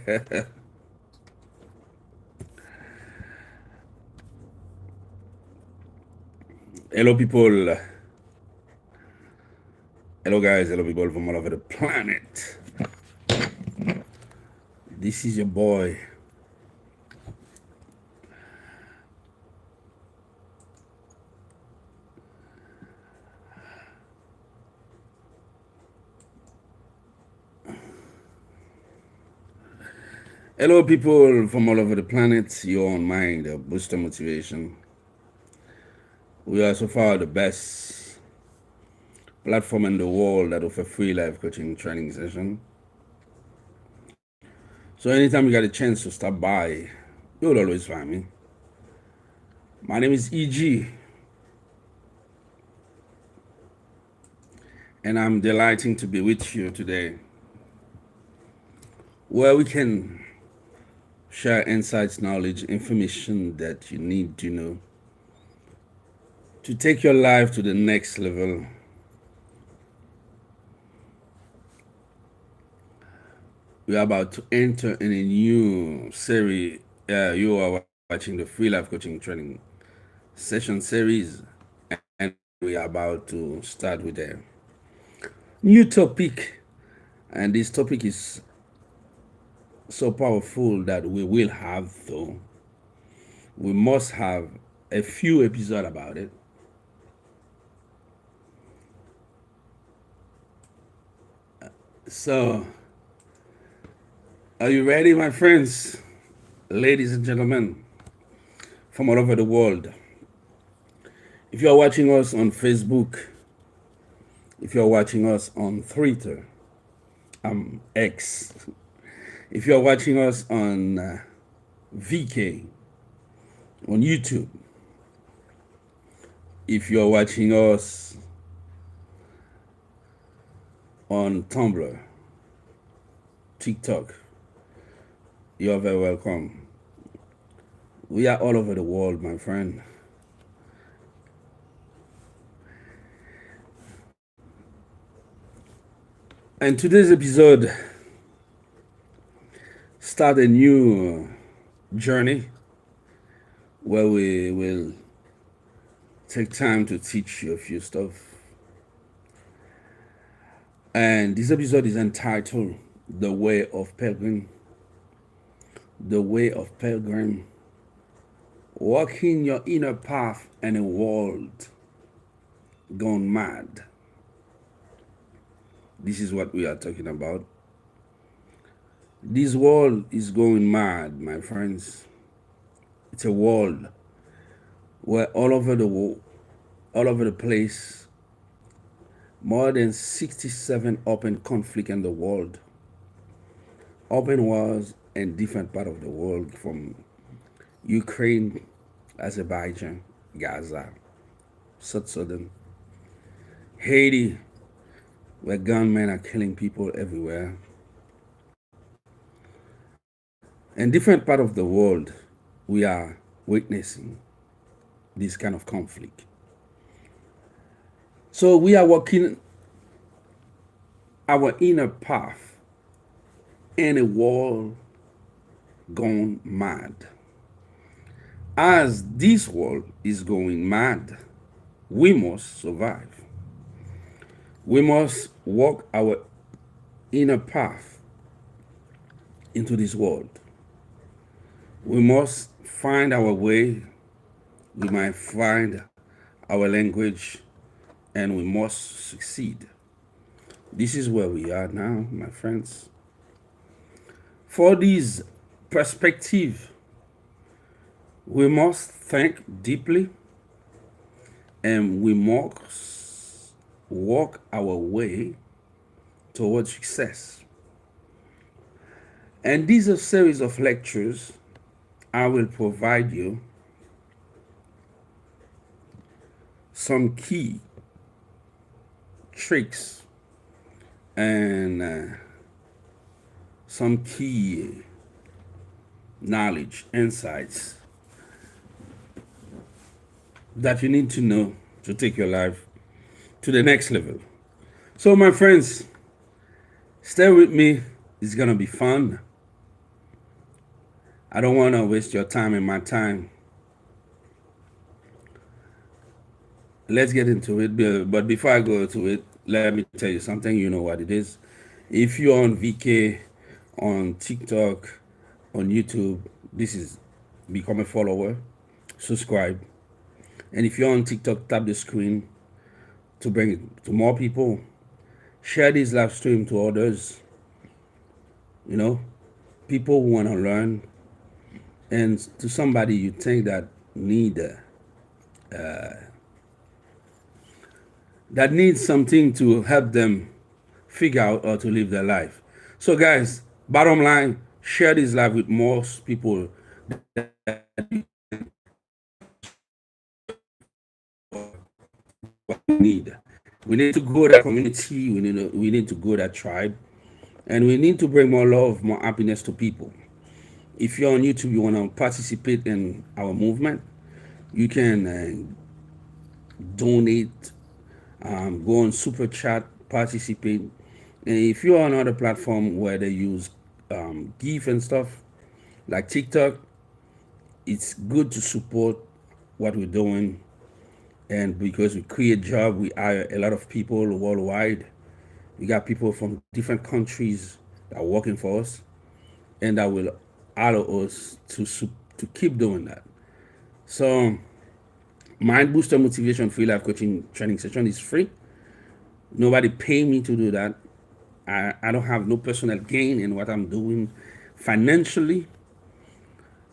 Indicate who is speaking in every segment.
Speaker 1: Hello, people. Hello, guys. Hello, people from all over the planet. This is your boy. Hello, people from all over the planet. Your own mind, booster motivation. We are so far the best platform in the world that offer free life coaching training session. So anytime you got a chance to stop by, you'll always find me. My name is EG, and I'm delighting to be with you today, where we can share insights, knowledge, information that you need to know to take your life to the next level. We are about to enter in a new series. You are watching the Free Life Coaching Training Session series, and we are about to start with a new topic. And this topic is so powerful that we will have, though, we must have a few episodes about it. So, are you ready, my friends, ladies and gentlemen, from all over the world? If you are watching us on Facebook, if you are watching us on Twitter, X, if you are watching us on VK, on YouTube, if you are watching us on Tumblr, TikTok, you are very welcome. We are all over the world, my friend. And today's episode start a new journey where we will take time to teach you a few stuff. And this episode is entitled The Way of Pilgrim. The Way of Pilgrim. Walking your inner path in a world gone mad. This is what we are talking about. This world is going mad, my friends. It's a world where all over the place, more than 67 open conflict in the world. Open wars in different part of the world, from Ukraine, Azerbaijan, Gaza, South Sudan, Haiti, where gunmen are killing people everywhere. In different part of the world, we are witnessing this kind of conflict. So we are walking our inner path in a world gone mad. As this world is going mad, we must survive. We must walk our inner path into this world. We must find our way. We might find our language, and we must succeed. This is where we are now, my friends. For this perspective, we must think deeply, and we must walk our way towards success. And these are a series of lectures I will provide you some key tricks and some key knowledge, insights that you need to know to take your life to the next level. So, my friends, stay with me. It's going to be fun. I don't want to waste your time and my time. Let's get into it. But before I go to it, let me tell you something. You know what it is. If you're on VK, on TikTok, on YouTube, this is become a follower, subscribe. And if you're on TikTok, tap the screen to bring it to more people. Share this live stream to others, you know, people who want to learn, and to somebody you think that needs something to help them figure out how to live their life. So, guys, bottom line, share this live with most people that we need. We need to grow that community. We need to grow that tribe, and we need to bring more love, more happiness to people. If you're on YouTube, you want to participate in our movement, you can donate, go on super chat, participate. And if you're on other platform where they use GIF and stuff like TikTok, it's good to support what we're doing. And because we create job, we hire a lot of people worldwide. We got people from different countries that are working for us, and that will allow us to keep doing that. So, Mind Booster Motivation Free Life Coaching Training Session is free. Nobody pay me to do that. I don't have no personal gain in what I'm doing financially.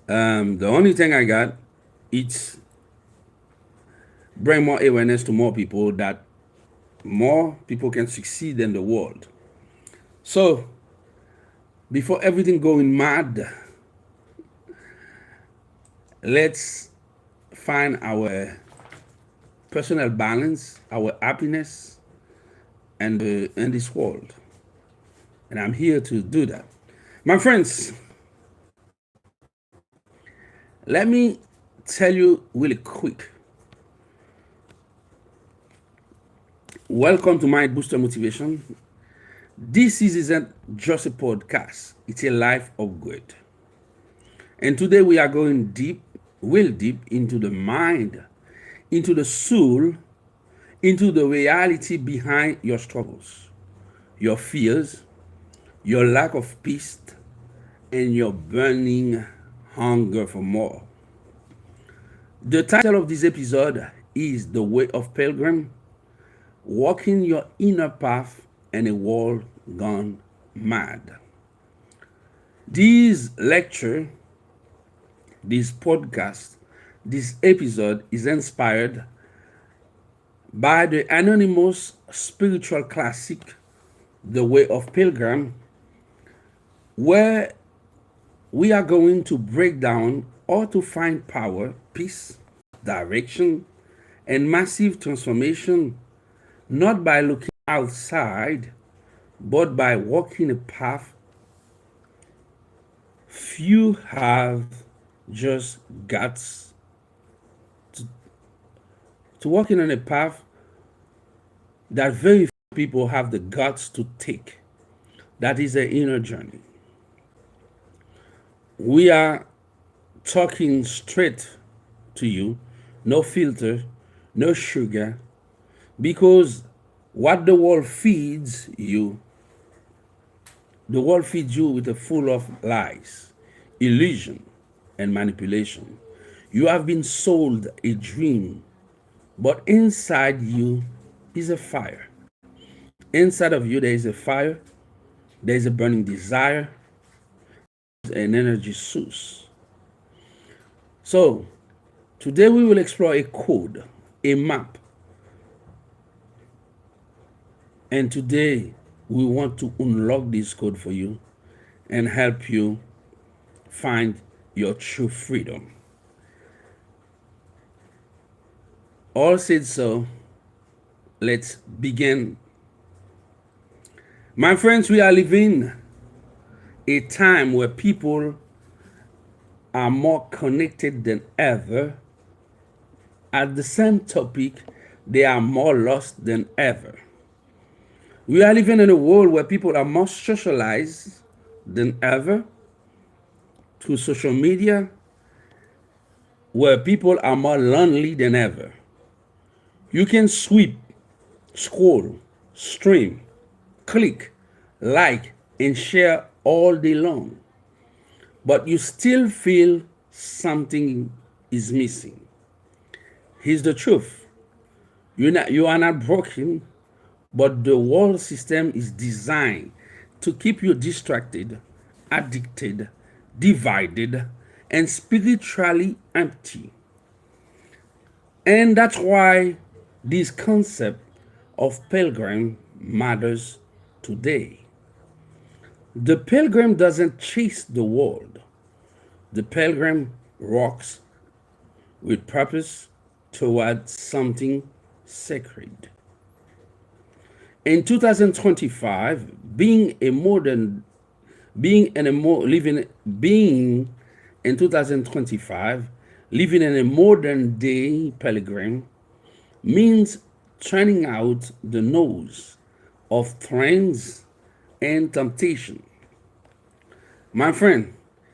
Speaker 1: The only thing I got, it's bring more awareness to more people, that more people can succeed in the world. So before everything going mad, let's find our personal balance, our happiness, and in this world. And I'm here to do that. My friends, let me tell you really quick. Welcome to Mind Booster Motivation. This isn't just a podcast, it's a life upgrade. And today we are going deep, real deep into the mind, into the soul, into the reality behind your struggles, your fears, your lack of peace, and your burning hunger for more. The title of this episode is The Way of Pilgrim, Walking Your Inner Path in a World Gone Mad. This lecture, this podcast, this episode is inspired by the anonymous spiritual classic, The Way of Pilgrim, where we are going to break down how to find power, peace, direction, and massive transformation, not by looking outside, but by walking a path few have just guts to walking on a path that very few people have the guts to take. That is an inner journey. We are talking straight to you, no filter, no sugar, because what the world feeds you with a full of lies, illusion, and manipulation. You have been sold a dream, but inside you is a fire. Inside of you, there is a fire, there is a burning desire, an energy source. So, today we will explore a code, a map, and today we want to unlock this code for you and help you find your true freedom. All said so, let's begin. My friends, we are living a time where people are more connected than ever. At the same topic, they are more lost than ever. We are living in a world where people are more socialized than ever. to social media where people are more lonely than ever. You can sweep, scroll, stream, click, like, and share all day long, but you still feel something is missing. Here's the truth: you are not broken, but the whole system is designed to keep you distracted, addicted, divided, and spiritually empty. And that's why this concept of pilgrim matters today. The pilgrim doesn't chase the world. The pilgrim walks with purpose toward something sacred. In 2025, being in a more living being in 2025, living in a modern day pilgrim means turning out the nose of trends and temptation. My friend,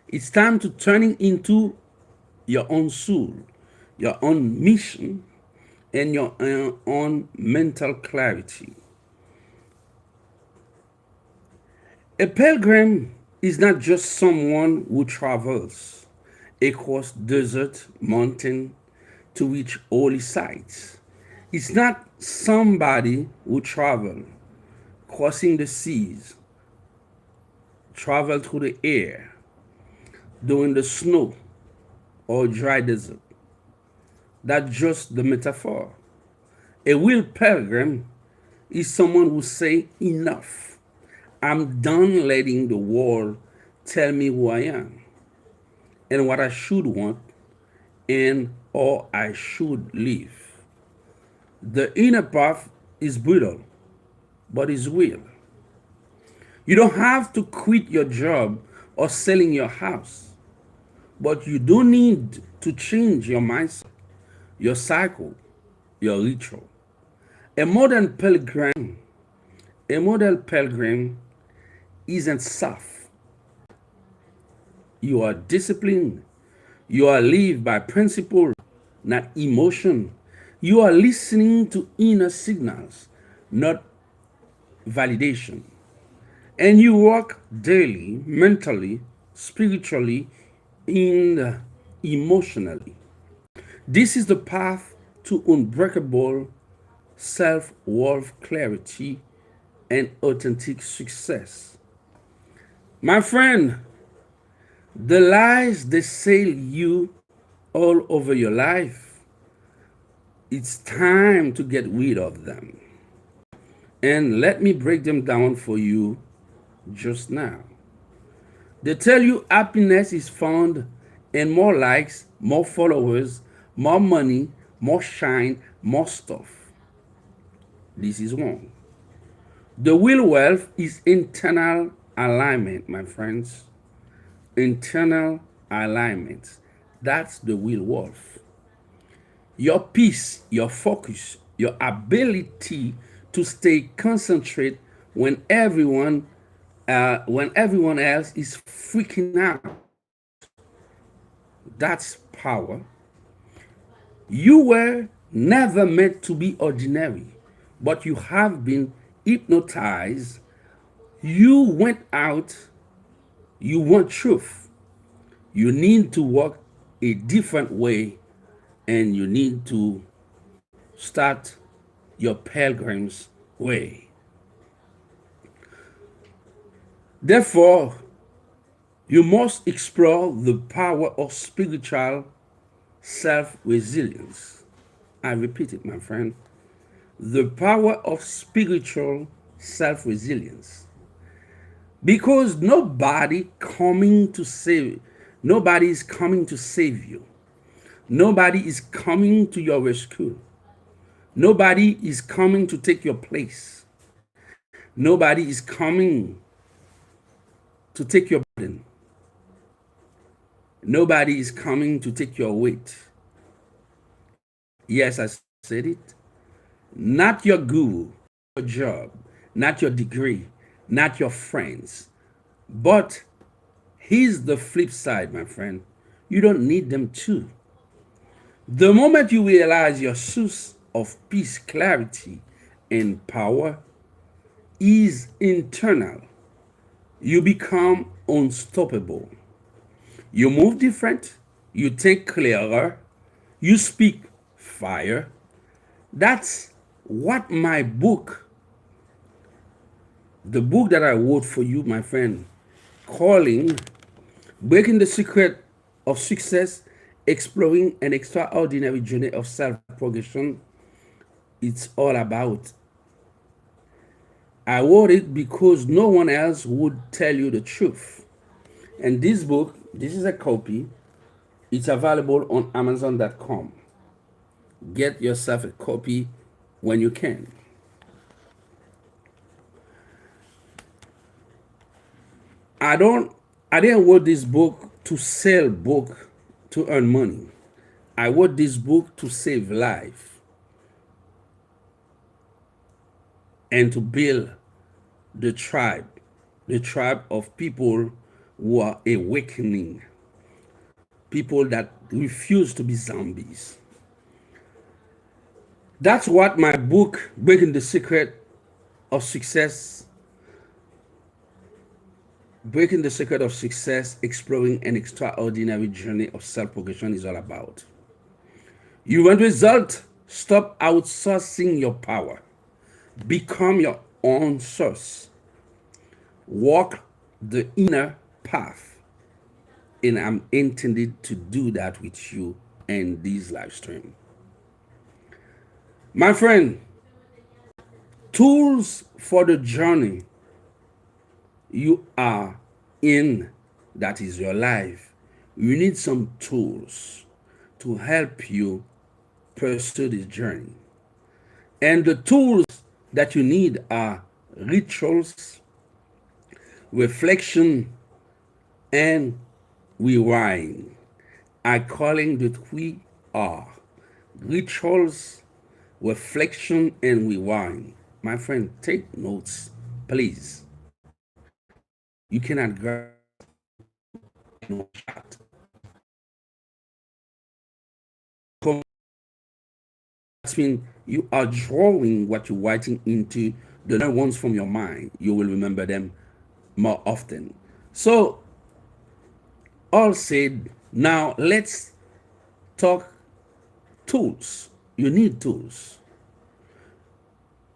Speaker 1: it's time to turning into your own soul, your own mission, and your own mental clarity. A pilgrim is not just someone who travels across desert, mountain to reach holy sites. It's not somebody who travel crossing the seas, travel through the air, during the snow or dry desert. That's just the metaphor. A real pilgrim is someone who say enough. I'm done letting the world tell me who I am and what I should want and or I should live. The inner path is brutal, but it's real. You don't have to quit your job or selling your house, but you do need to change your mindset, your cycle, your ritual. A modern pilgrim, a model pilgrim isn't soft. You are disciplined. You are lived by principle, not emotion. You are listening to inner signals, not validation. And you work daily, mentally, spiritually, and emotionally. This is the path to unbreakable self worth, clarity, and authentic success. My friend, the lies they sell you all over your life, it's time to get rid of them. And let me break them down for you just now. They tell you happiness is found in more likes, more followers, more money, more shine, more stuff. This is wrong. The real wealth is internal alignment, my friends. Internal alignment. That's the real wealth. Your peace, your focus, your ability to stay concentrated when everyone else is freaking out. That's power. You were never meant to be ordinary, but you have been hypnotized. You went out, you want truth. You need to walk a different way and you need to start your pilgrim's way. Therefore, you must explore the power of spiritual self resilience. I repeat it, my friend. The power of spiritual self resilience. Because nobody is coming to save you. Nobody is coming to your rescue. Nobody is coming to take your place. Nobody is coming to take your burden. Nobody is coming to take your weight. Yes, I said it. Not your guru, your job, not your degree, not your friends, but Here's the flip side, my friend. You don't need them too. The moment you realize your source of peace, clarity, and power is internal, you become unstoppable. You move different, you think clearer, you speak fire. That's what my book, the book that I wrote for you, my friend, calling Breaking the Secret of Success, Exploring an Extraordinary Journey of Self Progression, it's all about. I wrote it because no one else would tell you the truth. And this book, this is a copy, it's available on Amazon.com. Get yourself a copy when you can. I don't I didn't write this book to sell book to earn money. I wrote this book to save life and to build the tribe, the tribe of people who are awakening, people that refuse to be zombies. That's what my book, Breaking the Secret of Success, Breaking the Secret of Success, Exploring an Extraordinary Journey of Self Progression is all about. You want result? Stop outsourcing your power. Become your own source. Walk the inner path. And I'm intended to do that with you in this live stream. My friend, tools for the journey you are in, that is your life. You need some tools to help you pursue this journey. And the tools that you need are rituals, reflection, and rewiring. I calling the 3R: rituals, reflection, and rewiring. My friend, take notes, please. You cannot grab in one shot. That means you are drawing what you're writing into the ones from your mind. You will remember them more often. So, all said, now let's talk tools. You need tools.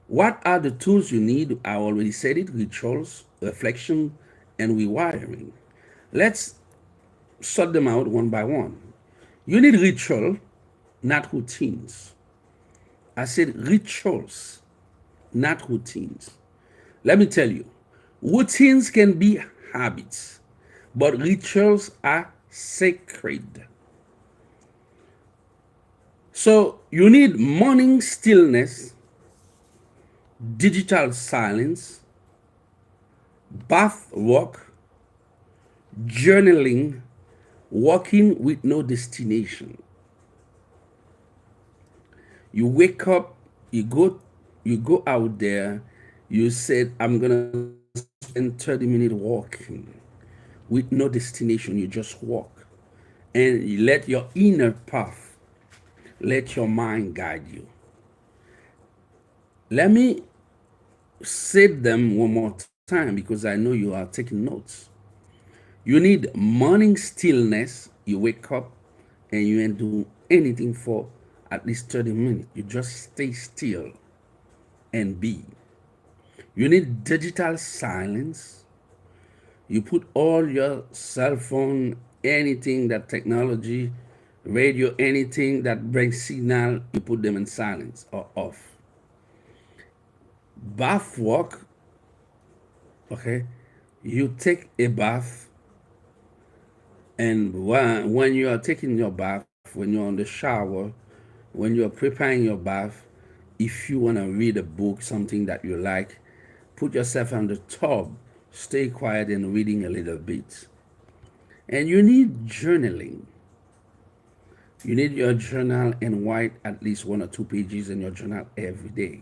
Speaker 1: What are the tools you need? I already said it: rituals, reflection, and rewiring. Let's sort them out one by one. You need ritual, not routines. I said rituals, not routines. Let me tell you, routines can be habits, but rituals are sacred. So you need morning stillness, digital silence, bath walk, journaling, walking with no destination. You wake up, you go out there, you said, I'm gonna spend 30 minutes walking with no destination. You just walk. And you let your inner path, let your mind guide you. Let me say them one more time because I know you are taking notes. You need morning stillness. You wake up and you ain't do anything for at least 30 minutes. You just stay still and be. You need digital silence. You put all your cell phone, anything that technology, radio, anything that brings signal, you put them in silence or off. Bath walk, okay? You take a bath, and when you are taking your bath, when you're on the shower, when you're preparing your bath, if you want to read a book, something that you like, put yourself on the tub, stay quiet and reading a little bit. And you need journaling. You need your journal and write at least 1 or 2 pages in your journal every day.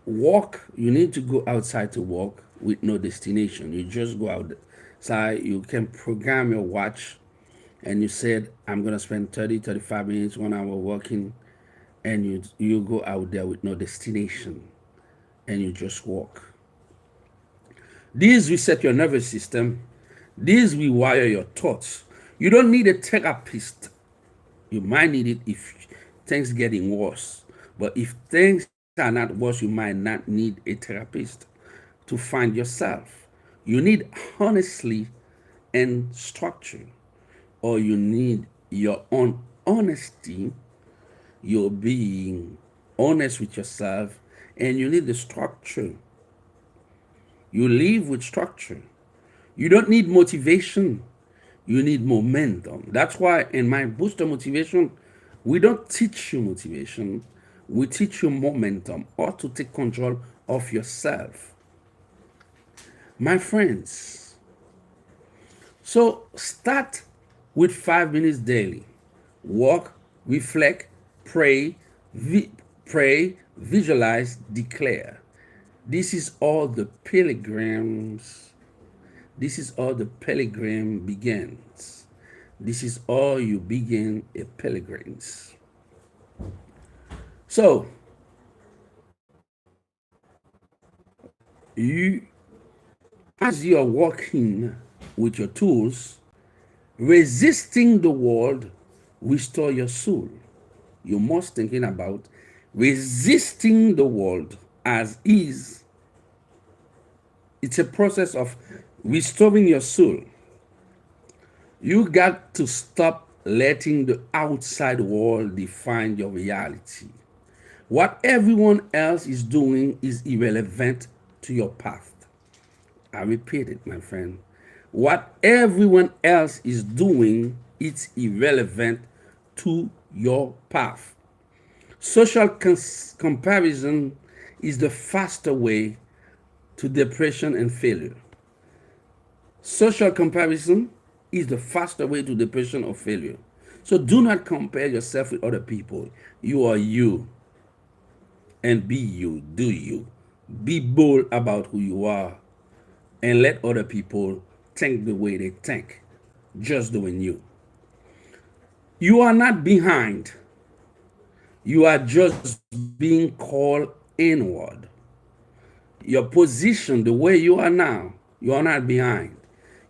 Speaker 1: walk, you need to go outside to walk with no destination. You just go outside, you can program your watch, and you said, I'm going to spend 30, 35 minutes, 1 hour walking, and you go out there with no destination, and you just walk. These reset your nervous system. These rewire your thoughts. You don't need a therapist. You might need it if things getting worse. But if things are not worse, you might not need a therapist to find yourself. You need honestly and structure, or you need your own honesty. You're being honest with yourself, and you need the structure. You live with structure. You don't need motivation. You need momentum. That's why in my booster motivation, we don't teach you motivation. We teach you momentum, or to take control of yourself. My friends, so start with 5 minutes daily. Walk, reflect, pray, pray, visualize, declare. This is all the pilgrims. This is all the pilgrim begins. This is all you begin a pilgrims. So you, as you are walking with your tools, resisting the world, restore your soul. You must thinking about resisting the world as is. It's a process of restoring your soul. You got to stop letting the outside world define your reality. What everyone else is doing is irrelevant to your path. I repeat it, my friend. What everyone else is doing, it's irrelevant to your path. Social comparison is the faster way to depression and failure. Social comparison is the faster way to depression or failure. So do not compare yourself with other people. You are you, and be you, do you. Be bold about who you are, and let other people think the way they think. Just doing you. You are not behind. You are just being called inward. Your position, the way you are now, you are not behind.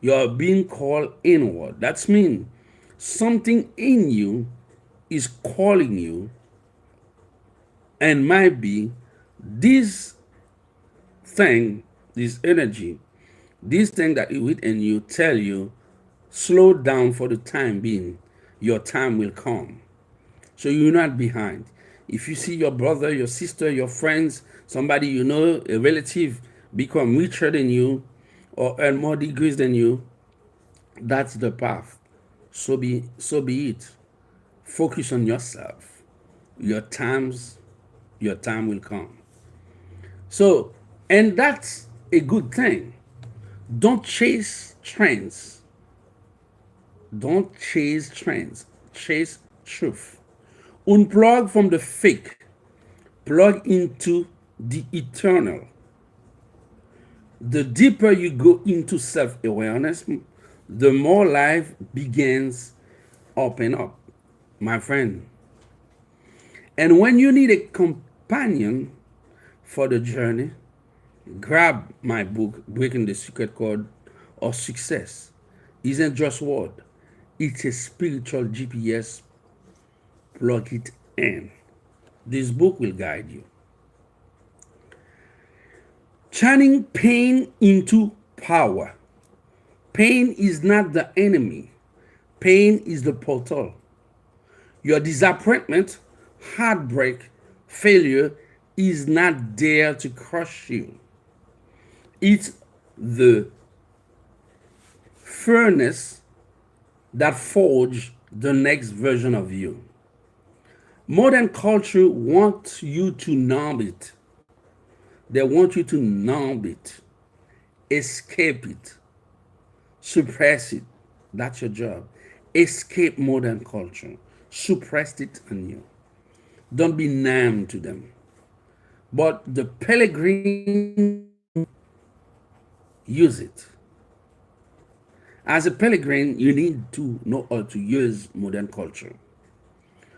Speaker 1: You are being called inward. That's mean something in you is calling you, and might be this thing, this energy, this thing that is within you tell you, slow down for the time being. Your time will come. So you're not behind. If you see your brother, your sister, your friends, somebody you know, a relative become richer than you or earn more degrees than you, that's the path. So be it. Focus on yourself. Your times, your time will come. So, and that's a good thing. Don't chase trends. Don't chase trends. Chase truth. Unplug from the fake. Plug into the eternal. The deeper you go into self-awareness, the more life begins open up, my friend. And when you need a companion for the journey, grab my book, Breaking the Secret Code of Success. Isn't just word. It's a spiritual GPS. Plug it in. This book will guide you. Turning pain into power. Pain is not the enemy. Pain is the portal. Your disappointment, heartbreak, failure is not there to crush you. It's the furnace that forges the next version of you. Modern culture wants you to numb it. They want you to numb it, escape it, suppress it. That's your job. Escape modern culture. Suppress it on you. Don't be numb to them. but the pilgrim use it. As a pilgrim, you need to know how to use modern culture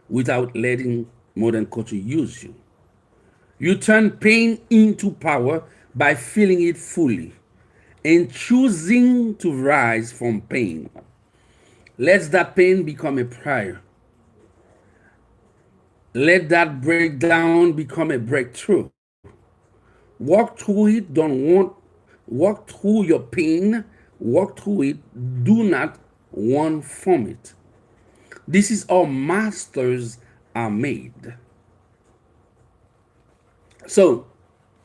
Speaker 1: without letting modern culture use you. You turn pain into power by feeling it fully and choosing to rise from pain. Let that pain become a prayer. Let that breakdown become a breakthrough. Walk through it. Walk through your pain. Walk through it. Do not run from it. This is how masters are made. So,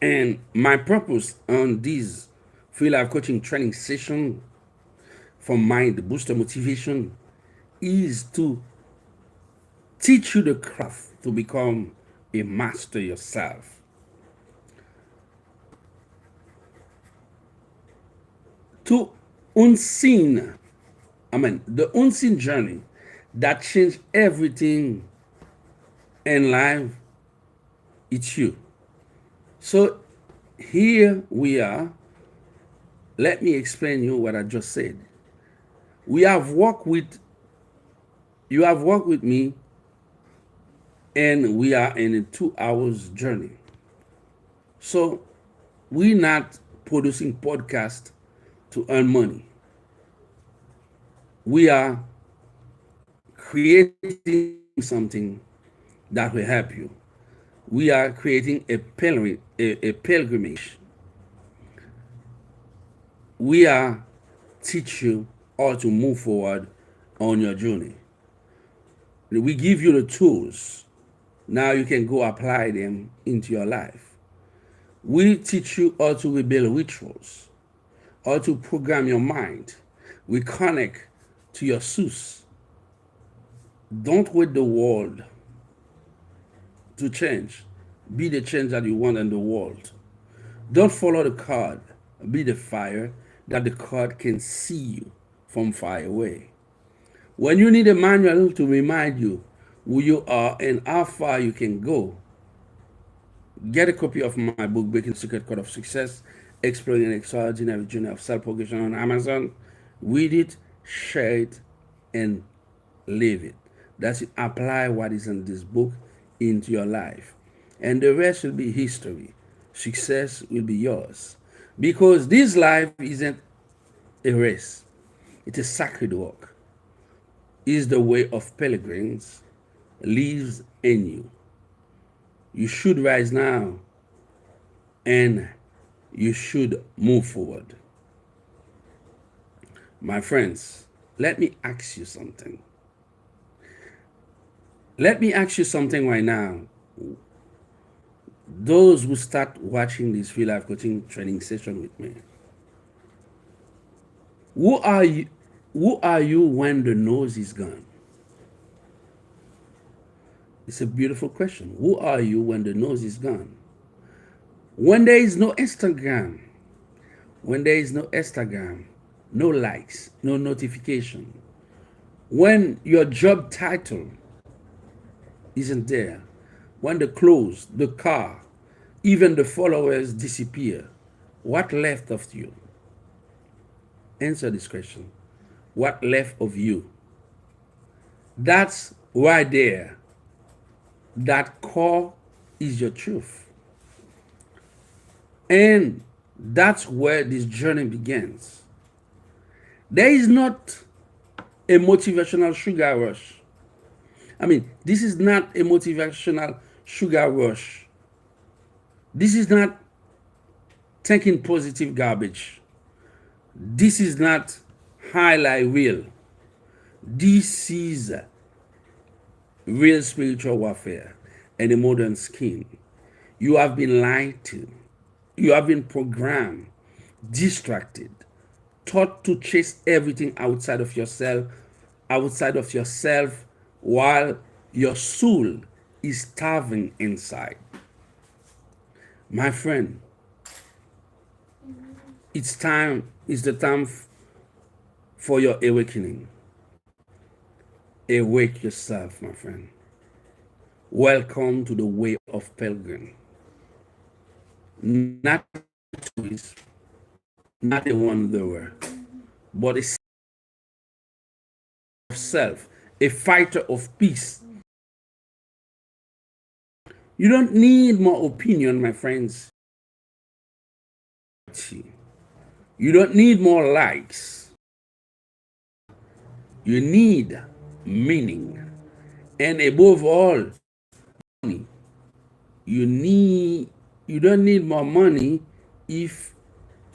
Speaker 1: and my purpose on this free life coaching training session for mind booster motivation is to teach you the craft to become a master yourself. To unseen, the unseen journey that changed everything in life, it's you. So here we are. Let me explain you what I just said. We have walked with you have walked with me, and we are in a 2 hours journey. So we're not producing podcast to earn money. We are creating something that will help you. We are creating a pilgrimage. We are teach you how to move forward on your journey. We give you the tools. Now you can go apply them into your life. We teach you how to rebuild rituals, how to program your mind. We connect to your source. Don't wait the world to change. Be the change that you want in the world. Don't follow the card. Be the fire that the card can see you from far away. When you need a manual to remind you who you are and how far you can go, get a copy of my book, Breaking the Secret Code of Success, Exploring an Extraordinary Journey of Self-Progression on Amazon. Read it, share it, and live it. That's it. Apply what is in this book into your life. And the rest will be history. Success will be yours. Because this life isn't a race. It's a sacred walk. Is the way of pilgrims lives in you. You should rise now and you should move forward. My friends, let me ask you something. Let me ask you something right now. Those who start watching this free life coaching training session with me, who are you? Who are you when the nose is gone? It's a beautiful question. Who are you when the nose is gone? When there is no Instagram, when there is no Instagram, no likes, no notification, when your job title isn't there, when the clothes, the car, even the followers disappear, what left of you? Answer this question. What left of you? That's right there. That core is your truth. And that's where this journey begins. There is not a motivational sugar rush. This is not a motivational sugar rush. This is not taking positive garbage. This is not highlight reel. This is real spiritual warfare and a modern scheme. You have been lied to. You have been programmed, distracted, taught to chase everything outside of yourself, while your soul is starving inside. My friend, it's the time for your awakening. Awake yourself, my friend. Welcome to the way of pilgrim. not a tourist, not a wanderer, but a self, a fighter of peace. You don't need more opinion, my friends. You don't need more likes. You need meaning. And above all, money. You don't need more money if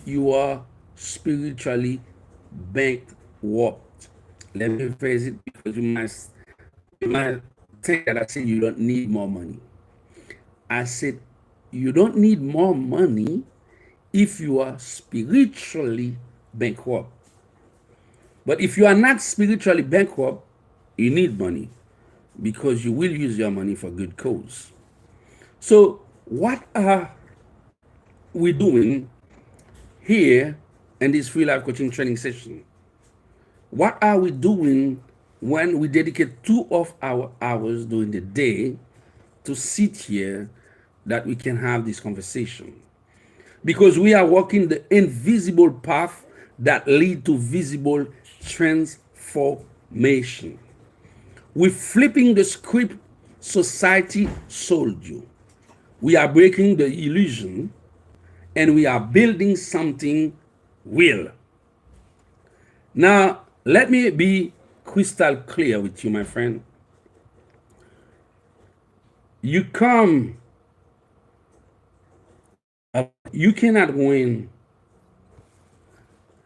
Speaker 1: you are spiritually bankrupt. Let me phrase it because you might think that I said you don't need more money. I said you don't need more money if you are spiritually bankrupt. But if you are not spiritually bankrupt, you need money because you will use your money for good cause. So, what are we doing here in this free life coaching training session? What are we doing when we dedicate 2 of our hours during the day to sit here that we can have this conversation? Because we are walking the invisible path that lead to visible transformation. We're flipping the script society sold you. We are breaking the illusion and we are building something real. Now, let me be crystal clear with you, my friend. You come, you cannot win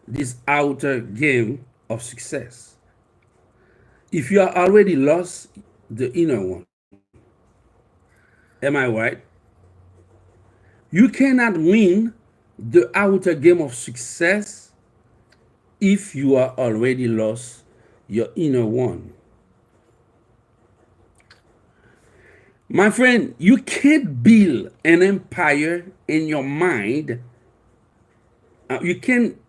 Speaker 1: this outer game of success if you are already lost the inner one. Am I right? You cannot win the outer game of success if you are already lost your inner one. My friend, you can't build an empire in your mind. You can't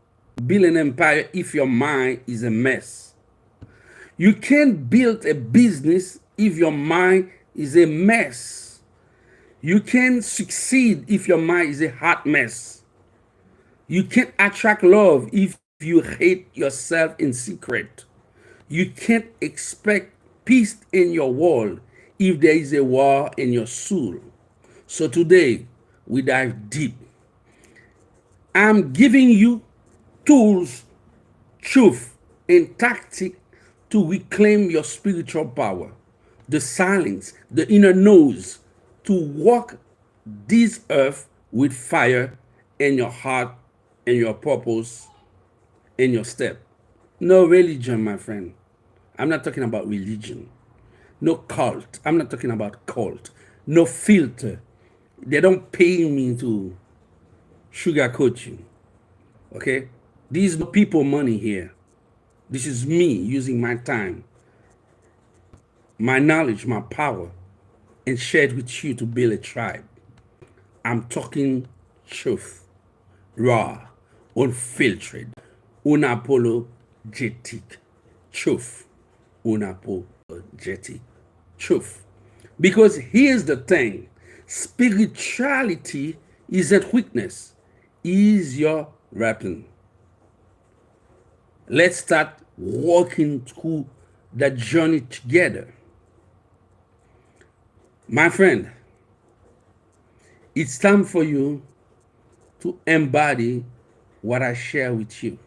Speaker 1: build an empire if your mind is a mess. You can't build a business if your mind is a mess. You can't succeed if your mind is a hot mess. You can't attract love if you hate yourself in secret. You can't expect peace in your world if there is a war in your soul. So today, we dive deep. I'm giving you tools, truth, and tactic to reclaim your spiritual power, the silence, the inner nose, to walk this earth with fire in your heart and your purpose in your step. No religion, my friend. I'm not talking about religion. No cult. I'm not talking about cult. No filter. They don't pay me to sugarcoat you. Okay? These no people money here. This is me using my time, my knowledge, my power, and shared with you to build a tribe. I'm talking truth, raw, unfiltered, unapologetic truth, unapologetic truth. Because here's the thing, spirituality isn't weakness, is your weapon. Let's start walking through that journey together. My friend, it's time for you to embody what I share with you.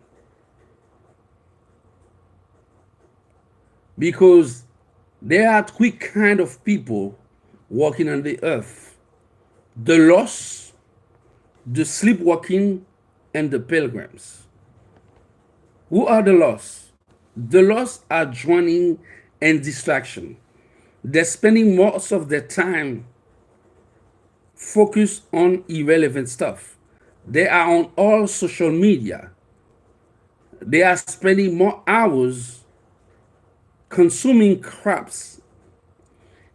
Speaker 1: Because there are three kind of people walking on the earth: the lost, the sleepwalking, and the pilgrims. Who are the lost? The lost are drowning in distraction. They're spending most of their time focused on irrelevant stuff. They are on all social media. They are spending more hours consuming craps,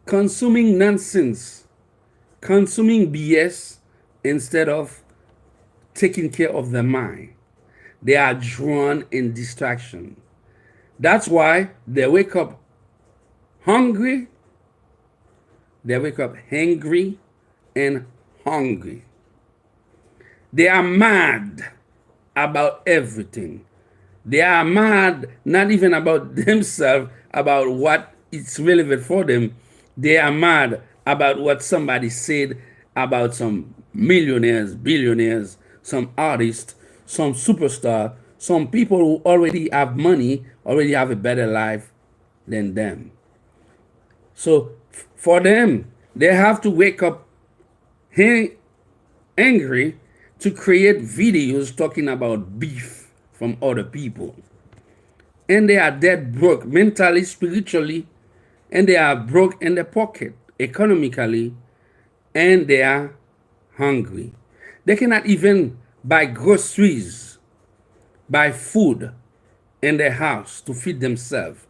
Speaker 1: consuming nonsense, consuming BS instead of taking care of their mind. They are drawn in distraction. That's why they wake up hungry, they wake up hangry and hungry. They are mad about everything. They are mad not even about themselves, about what is relevant for them. They are mad about what somebody said about some millionaires, billionaires, some artists, some superstar, some people who already have money, already have a better life than them. So for them, they have to wake up angry to create videos talking about beef from other people. And they are dead broke mentally, spiritually, and they are broke in the pocket economically, and they are hungry. They cannot even buy groceries, buy food in their house to feed themselves.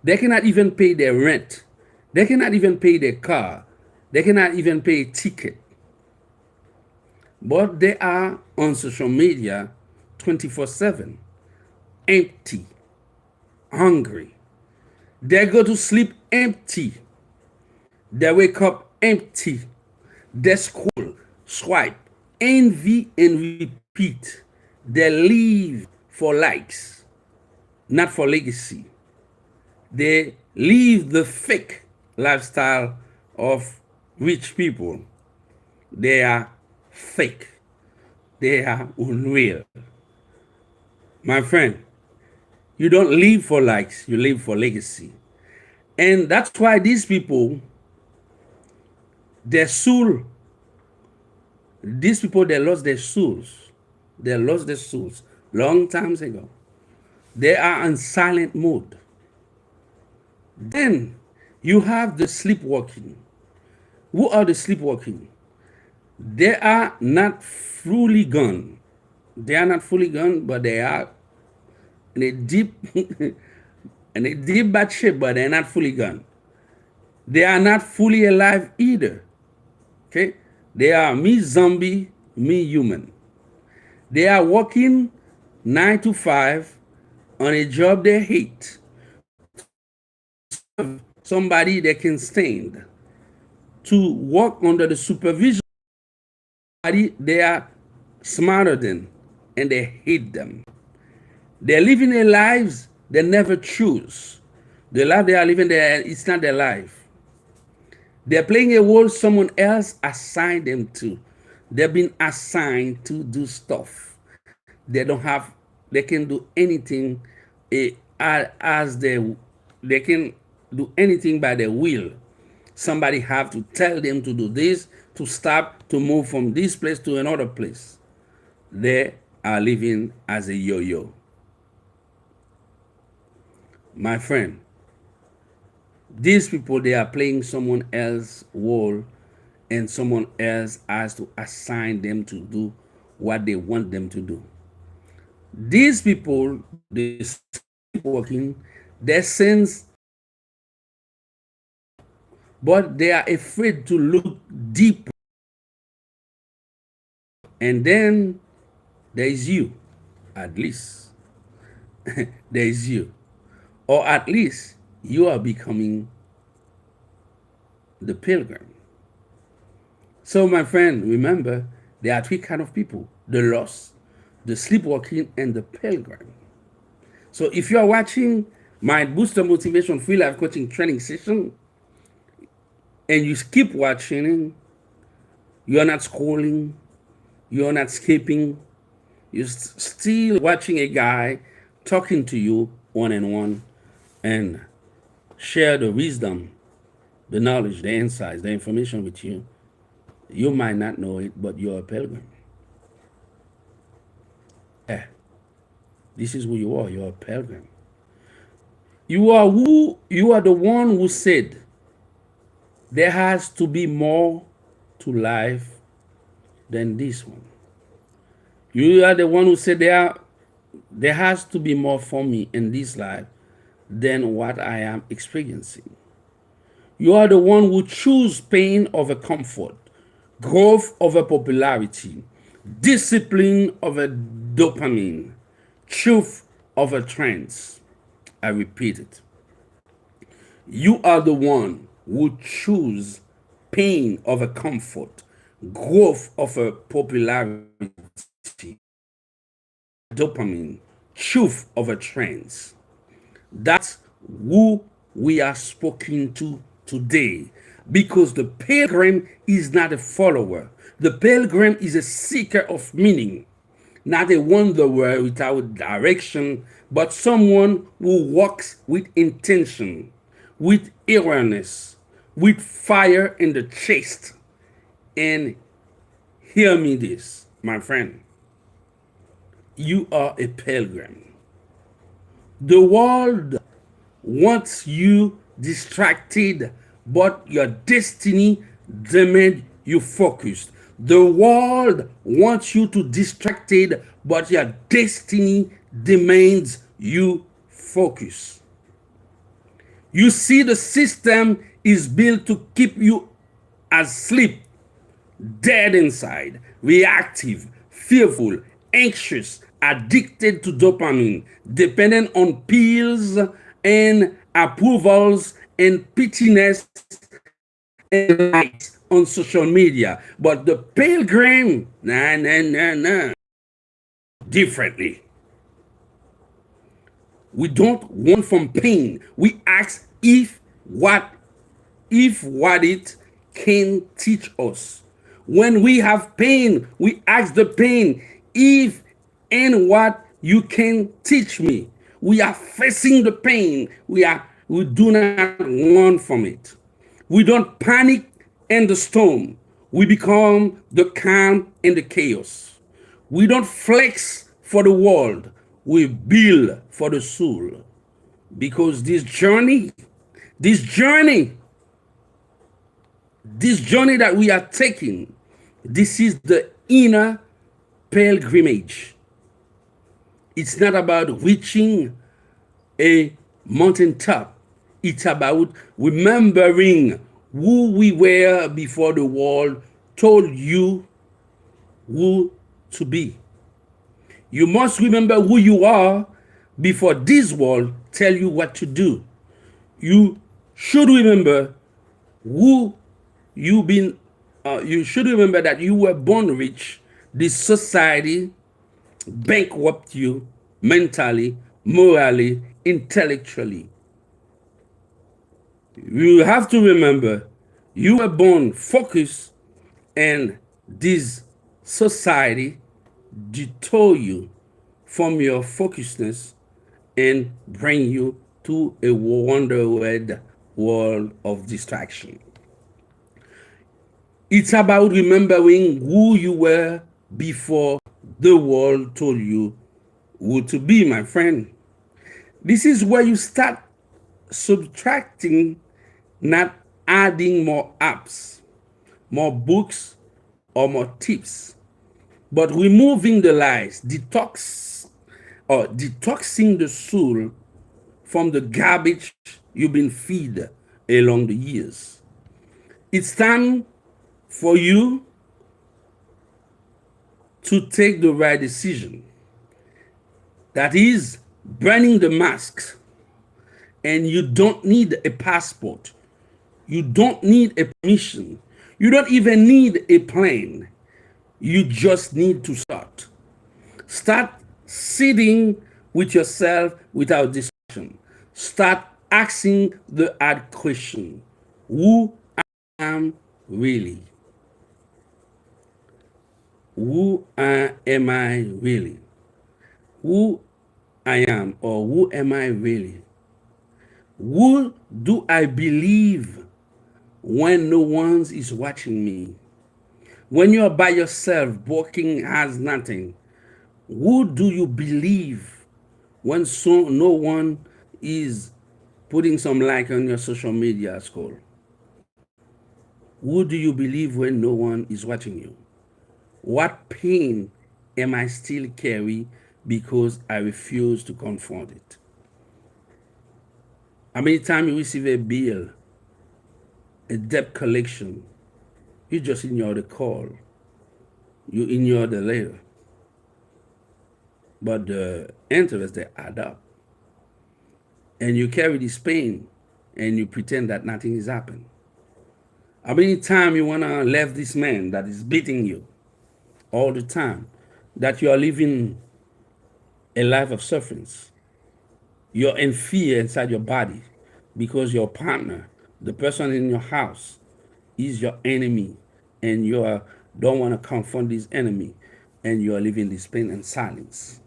Speaker 1: They cannot even pay their rent. They cannot even pay their car. They cannot even pay a ticket. But they are on social media 24/7, empty, hungry. They go to sleep empty. They wake up empty. They scroll, swipe, envy, and repeat. They live for likes, not for legacy. They live the fake lifestyle of rich people. They are fake. They are unreal. My friend, you don't live for likes, you live for legacy. And that's why these people, their soul, these people, they lost their souls. They lost their souls long times ago. They are in silent mode. Then you have the sleepwalking. Who are the sleepwalking? They are not fully gone. They are not fully gone, but they are in a deep in a deep bad shape, but they're not fully gone. They are not fully alive either. Okay? They are me zombie, me human. They are working 9 to 5 on a job they hate to serve somebody they can stand, to work under the supervision of somebody they are smarter than and they hate them. They're living their lives they never choose. The life they are living there, it's not their life. They're playing a role someone else assigned them to. They've been assigned to do stuff. They don't have, they can do anything as they can do anything by their will. Somebody have to tell them to do this, to stop, to move from this place to another place. They are living as a yo-yo. My friend, these people, they are playing someone else's role, and someone else has to assign them to do what they want them to do. These people, they sleepwalking, their sins, but they are afraid to look deep. And then there is you, at least. There is you. Or at least you are becoming the pilgrim. So, my friend, remember, there are three kind of people: the lost, the sleepwalking, and the pilgrim. So, if you are watching my Booster Motivation Free Life Coaching Training Session and you keep watching, you are not scrolling, you are not skipping, you're still watching a guy talking to you one on one and share the wisdom, the knowledge, the insights, the information with you. You might not know it, but you're a pilgrim. Yeah, this is who you are. You're a pilgrim. You are the one who said there has to be more to life than this one. You are the one who said there has to be more for me in this life than what I am experiencing. You are the one who choose pain over comfort, growth over popularity, discipline over dopamine, truth over trends. I repeat it. You are the one who choose pain over comfort, growth of a popularity, dopamine, truth of a trends. That's who we are speaking to today. Because the pilgrim is not a follower. The pilgrim is a seeker of meaning, not a wanderer without direction, but someone who walks with intention, with awareness, with fire in the chest. And hear me this, my friend. You are a pilgrim. The world wants you distracted, but your destiny demands you focused. The world wants you to distracted, but your destiny demands you focus. You see, the system is built to keep you asleep, dead inside, reactive, fearful, anxious, addicted to dopamine, dependent on pills and approvals and pittiness and likes on social media. But the pilgrim, nah, nah, nah, nah, differently. We don't run from pain. We ask if what it can teach us. When we have pain, we ask the pain, if and what you can teach me. We are facing the pain. We do not run from it. We don't panic in the storm. We become the calm in the chaos. We don't flex for the world. We build for the soul. Because this journey this journey that we are taking, this is the inner pilgrimage. It's not about reaching a mountaintop. It's about remembering who we were before the world told you who to be. You must remember who you are before this world tell you what to do. You should remember who you been you should remember that you were born rich. This society bankrupt you mentally, morally, intellectually. You have to remember you were born focused, and this society detour you from your focusedness and bring you to a wonderworld world of distraction. It's about remembering who you were before the world told you who to be, my friend. This is where you start subtracting, not adding more apps, more books, or more tips, but removing the lies, detoxing the soul from the garbage you've been fed along the years. It's time for you to take the right decision. That is burning the masks. And you don't need a passport. You don't need a permission. You don't even need a plan. You just need to start. Start sitting with yourself without distraction. Start asking the hard question: who am I really? Am I really? Who I am, or who am I really? Who do I believe when no one is watching me? When you are by yourself, working as nothing, who do you believe when no one is putting some like on your social media scroll? Who do you believe when no one is watching you? What pain am I still carry because I refuse to confront it? How many times you receive a bill, a debt collection, you just ignore the call, you ignore the letter, but the interest they add up, and you carry this pain, and you pretend that nothing is happening. How many times you wanna leave this man that is beating you all the time? That you are living a life of sufferance. You're in fear inside your body because your partner, the person in your house, is your enemy, and don't want to confront this enemy, and you are living this pain and silence.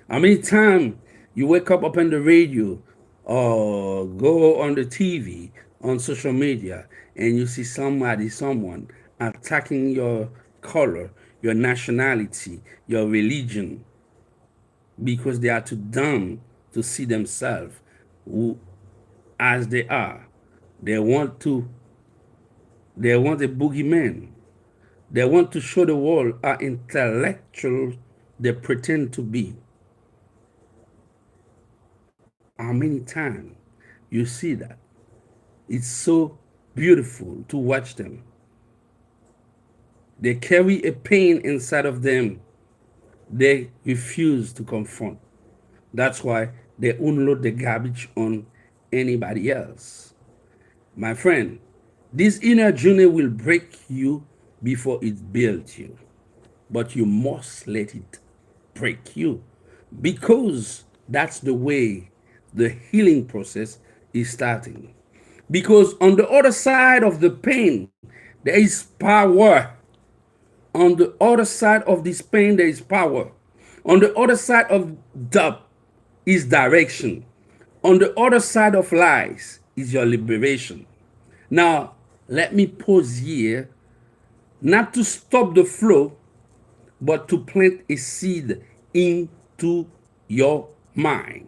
Speaker 1: How many times you wake up on the radio or go on the TV, on social media, and you see someone attacking your color, your nationality, your religion, because they are too dumb to see themselves as they are. They want to, they want a boogeyman. They want to show the world how intellectual they pretend to be. How many times you see that? It's so beautiful to watch them. They carry a pain inside of them they refuse to confront. That's why they unload the garbage on anybody else. My friend, this inner journey will break you before it builds you, but you must let it break you, because that's the way the healing process is starting. Because on the other side of the pain, there is power. On the other side of this pain, there is power. On the other side of doubt is direction. On the other side of lies is your liberation. Now, let me pause here, not to stop the flow, but to plant a seed into your mind.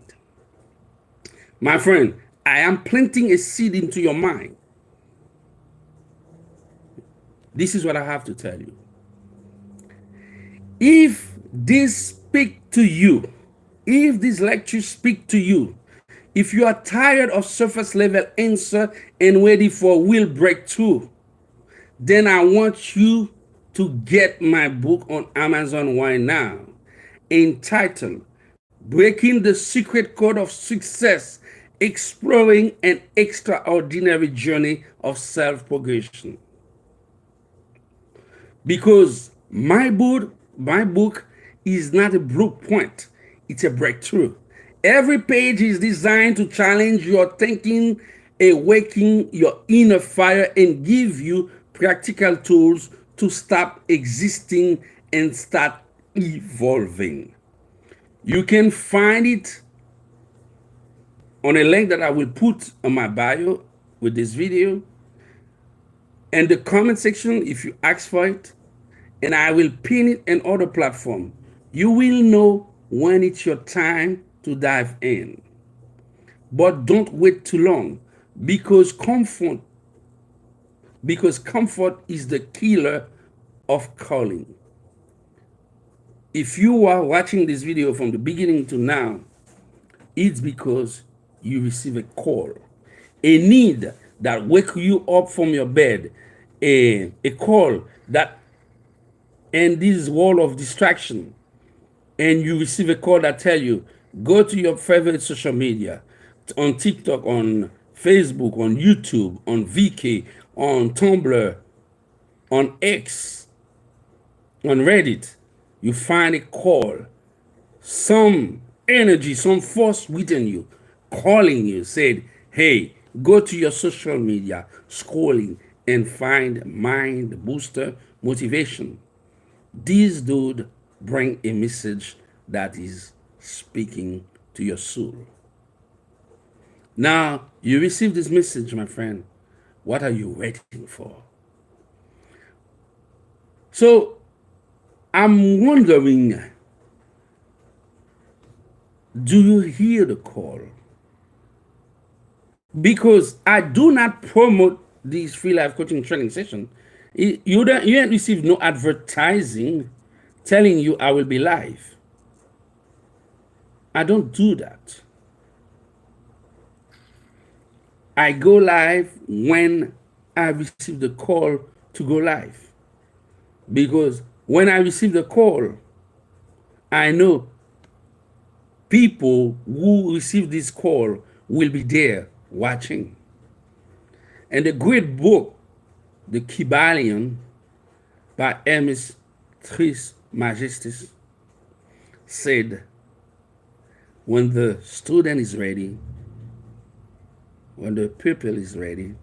Speaker 1: My friend, I am planting a seed into your mind. This is what I have to tell you. If this speak to you, if these lectures speak to you, if you are tired of surface level answer and ready for real breakthrough, then I want you to get my book on Amazon right now, entitled Breaking the Secret Code of Success, Exploring an Extraordinary Journey of Self-Progression. Because my book is not a blueprint, it's a breakthrough. Every page is designed to challenge your thinking, awaken your inner fire, and give you practical tools to stop existing and start evolving. You can find it on a link that I will put on my bio with this video, and the comment section if you ask for it, and I will pin it in other platform. You will know when it's your time to dive in. But don't wait too long, because comfort is the killer of calling. If you are watching this video from the beginning to now, it's because you receive a call, a need that wake you up from your bed, a call that in this world of distraction, and you receive a call that tell you, go to your favorite social media, on TikTok, on Facebook, on YouTube, on VK, on Tumblr, on X, on Reddit. You find a call, some energy, some force within you calling you, said, hey, go to your social media, scrolling, and find mind booster motivation. This dude bring a message that is speaking to your soul. Now, you receive this message, my friend. What are you waiting for? So, I'm wondering, do you hear the call? Because I do not promote these free life coaching training session. You don't receive no advertising telling you I will be live. I don't do that. I go live when I receive the call to go live. Because when I receive the call, I know people who receive this call will be there watching. And the great book The Kybalion by Hermes Trismegistus said, when the student is ready, when the pupil is ready,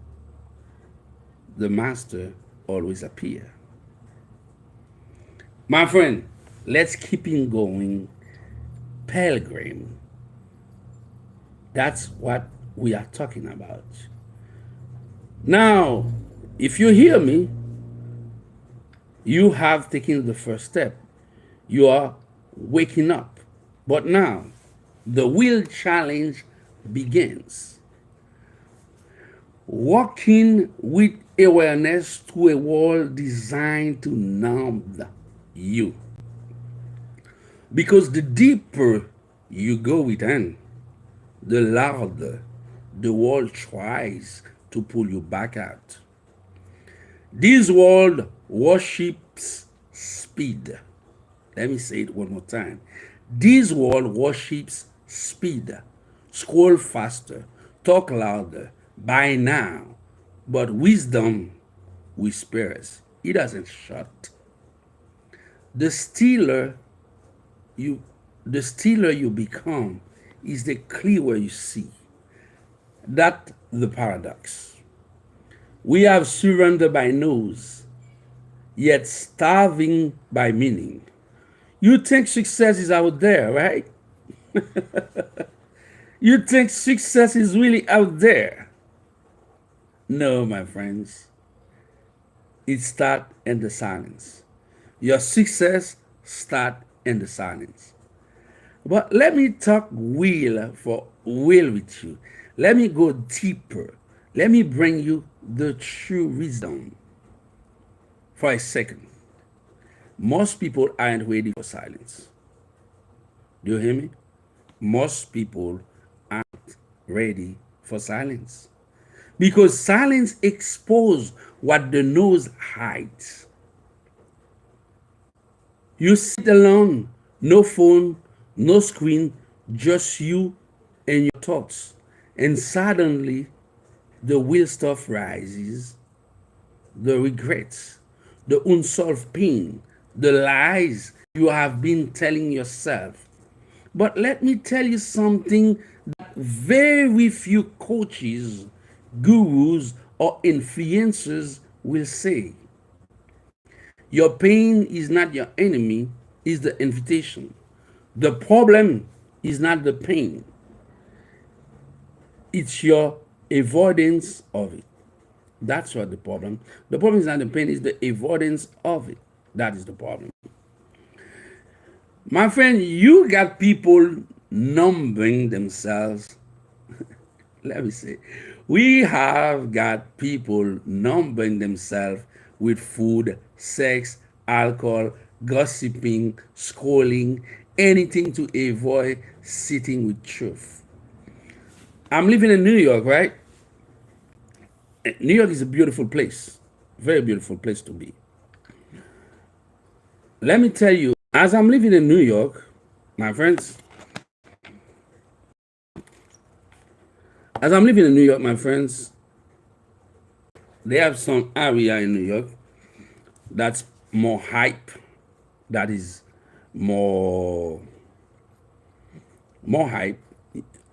Speaker 1: the master always appear. My friend, let's keep in going. Pilgrim. That's what we are talking about. Now, if you hear me, you have taken the first step. You are waking up. But now, the real challenge begins. Walking with awareness through a world designed to numb you. Because the deeper you go within, the louder the world tries to pull you back out. This world worships speed. Let me say it one more time. This world worships speed. Scroll faster, talk louder, buy now. But wisdom whispers. It doesn't shut. The stealer you the stealer you become is the clearer you see. That the paradox. We have surrendered by nose, yet starving by meaning. You think success is out there, right? You think success is really out there. No, my friends. It starts in the silence. Your success starts in the silence. But let me talk will for will with you. Let me go deeper. Let me bring you the true wisdom for a second. Most people aren't ready for silence. Do you hear me? Most people aren't ready for silence. Because silence exposes what the nose hides. You sit alone, no phone, no screen, just you and your thoughts. And suddenly the real stuff rises, the regrets, the unsolved pain, the lies you have been telling yourself. But let me tell you something that very few coaches, gurus, or influencers will say. Your pain is not your enemy, it's the invitation. The problem is not the pain, it's your avoidance of it. That's what the problem. The problem is not the pain, it's the avoidance of it. That is the problem. My friend, you got people numbing themselves. Let me say, we have got people numbing themselves with food, sex, alcohol, gossiping, scrolling, anything to avoid sitting with truth. I'm living in New York, right? New York is a beautiful place, very beautiful place to be. Let me tell you, as I'm living in New York, my friends, as I'm living in New York, my friends, they have some area in New York that's more hype, that is more hype,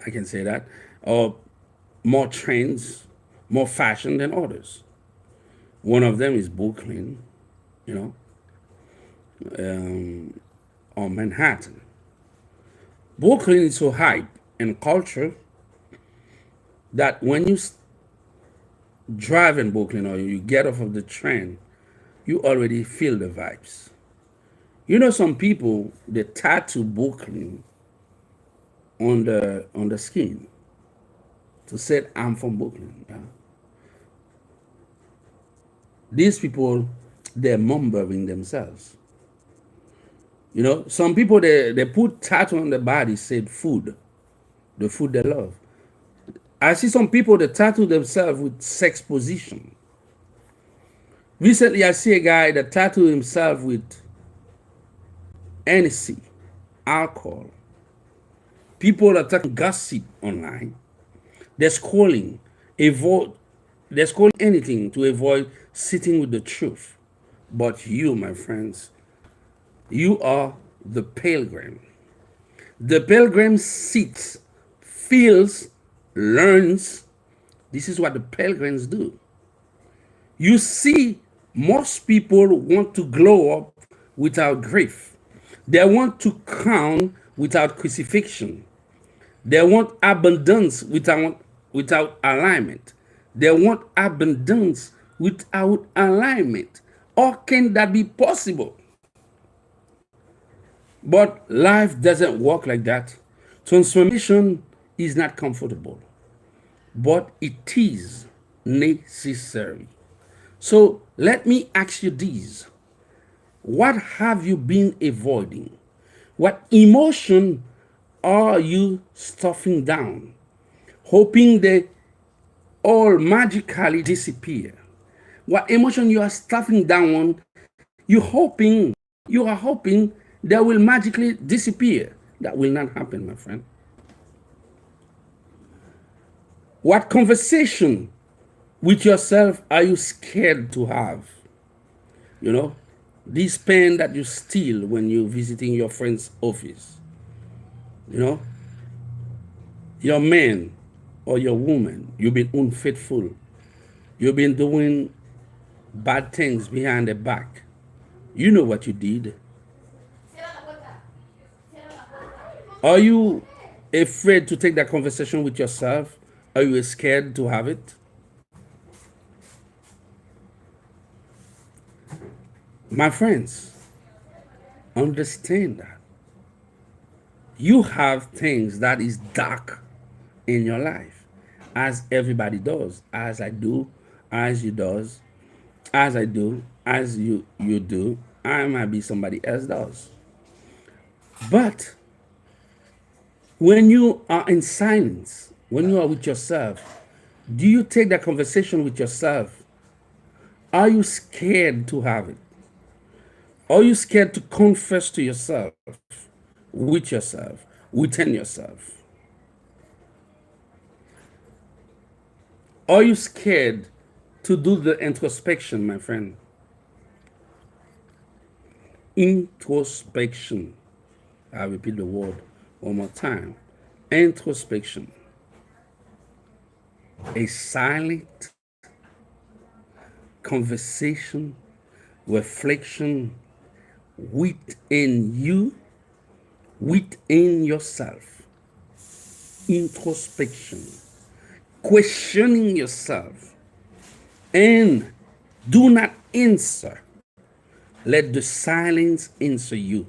Speaker 1: I can say that, or more trends, more fashion than others. One of them is Brooklyn, you know, or Manhattan. Brooklyn is so hype and culture that when you drive in Brooklyn or you get off of the train, you already feel the vibes. You know, some people they tattoo Brooklyn on the skin to say I'm from Brooklyn. Yeah? These people they're mumbling themselves. You know, some people they put tattoo on the body said food, the food they love. I see some people that tattoo themselves with sex position. Recently, I see a guy that tattooed himself with NC, alcohol. People are talking gossip online. They're scrolling, avoid, There's called anything to avoid sitting with the truth. But you, my friends, you are the pilgrim. The pilgrim sits, feels, learns. This is what the pilgrims do. You see, most people want to glow up without grief. They want to crown without crucifixion. They want abundance without alignment. They want abundance without alignment. Or can that be possible? But life doesn't work like that. Transformation is not comfortable, but it is necessary. So let me ask you this. What have you been avoiding? What emotion are you stuffing down, hoping they all magically disappear? What emotion you are stuffing down, you are hoping they will magically disappear. That will not happen, my friend. What conversation with yourself are you scared to have? You know, this pen that you steal when you're visiting your friend's office. You know, your man or your woman, you've been unfaithful. You've been doing bad things behind the back. You know what you did. Are you afraid to take that conversation with yourself? Are you scared to have it? My friends, understand that you have things that is dark in your life, as everybody does, as I do, as you does, as I do, as you do. I might be somebody else does. But when you are in silence, when you are with yourself, do you take that conversation with yourself? Are you scared to have it? Are you scared to confess to yourself, with yourself, within yourself? Are you scared to do the introspection, my friend? Introspection. I repeat the word one more time. Introspection. A silent conversation, reflection within you, within yourself. Introspection. Questioning yourself. And do not answer. Let the silence answer you.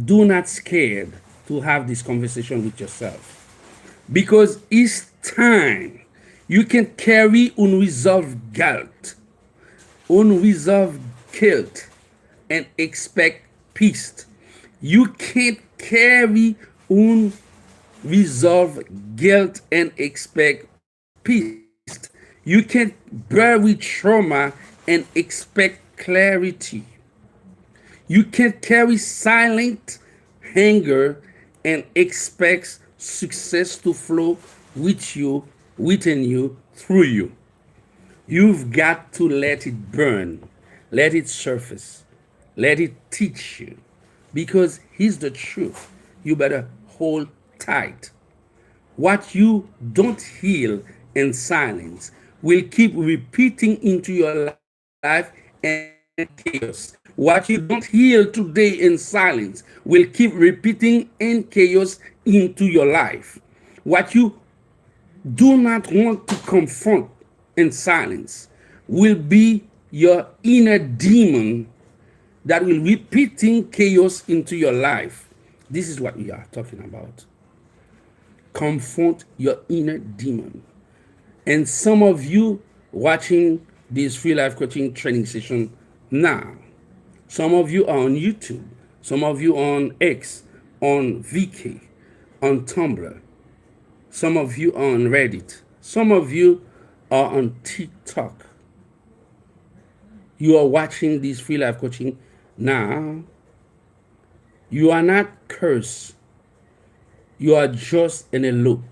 Speaker 1: Do not scared to have this conversation with yourself. Because each time you can carry unresolved guilt, and expect peace. You can't carry unresolved guilt and expect peace. You can't bury trauma and expect clarity. You can't carry silent anger and expect success to flow with you, within you, through you. You've got to let it burn, let it surface, let it teach you. Because here's the truth. You better hold tight. What you don't heal in silence will keep repeating into your life and chaos. What you don't heal today in silence will keep repeating in chaos into your life. What you do not want to confront in silence will be your inner demon that will repeating chaos into your life. This is what we are talking about. Confront your inner demon. And some of you watching this free life coaching training session now, some of you are on YouTube, some of you on X, on VK, on Tumblr, some of you are on Reddit, some of you are on TikTok. You are watching this free life coaching now. You are not cursed. You are just in a loop.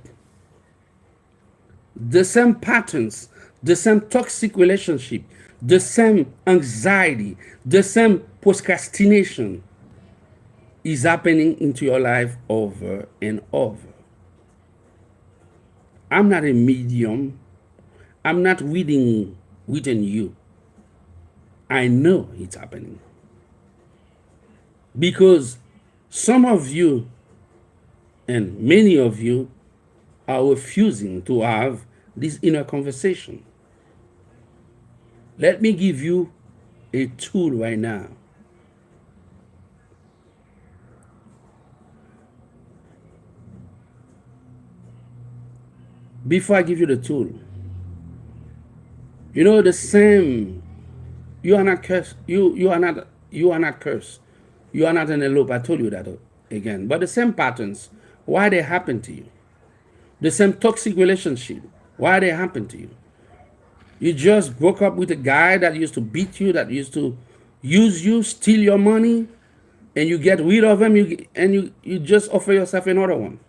Speaker 1: the same patterns, the same toxic relationship, the same anxiety, the same procrastination is happening into your life over and over. I'm not a medium. I'm not reading within you. I know it's happening because some of you and many of you are refusing to have this inner conversation. Let me give you a tool right now. Before I give you the tool, you know the same. You are not cursed. You are not. You are not cursed. You are not in a loop. I told you that again. But the same patterns, why they happen to you? The same toxic relationship, why they happen to you? You just broke up with a guy that used to beat you, that used to use you, steal your money, and you get rid of him. You just offer yourself another one.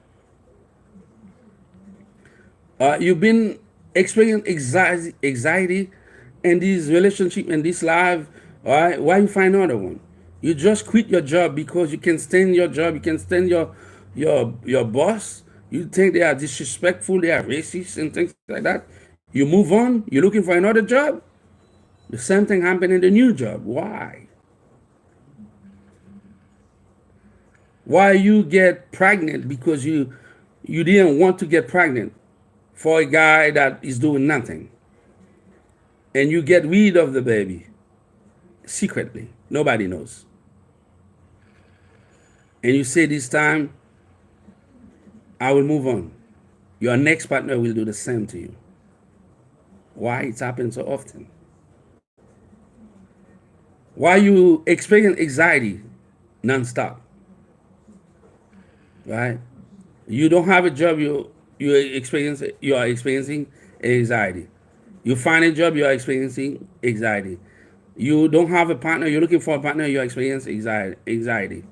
Speaker 1: You've been experiencing anxiety in this relationship, in this life. All right, why you find another one? You just quit your job because you can stand your job, you can stand your boss. You think they are disrespectful, they are racist and things like that. You move on, you're looking for another job. The same thing happened in the new job. Why? Why you get pregnant because you didn't want to get pregnant for a guy that is doing nothing. And you get rid of the baby secretly. Nobody knows. And you say this time, I will move on. Your next partner will do the same to you. Why it's happened so often? Why you experience anxiety nonstop? Right? You don't have a job, you are experiencing anxiety. You find a job, you are experiencing anxiety. You don't have a partner, you're looking for a partner, you experience anxiety.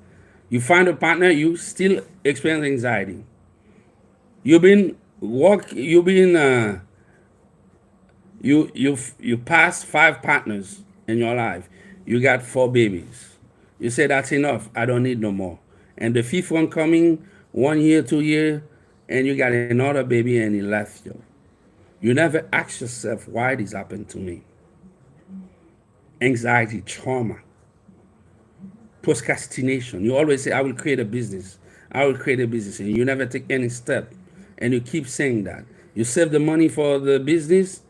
Speaker 1: You find a partner, you still experience anxiety. You've been you passed 5 partners in your life. You got 4 babies. You say that's enough. I don't need no more. And the fifth one coming 1 year, 2 year, and you got another baby and he left you. You never ask yourself why this happened to me. Anxiety, trauma, procrastination. You always say, I will create a business. I will create a business. And you never take any step. And you keep saying that. You save the money for the business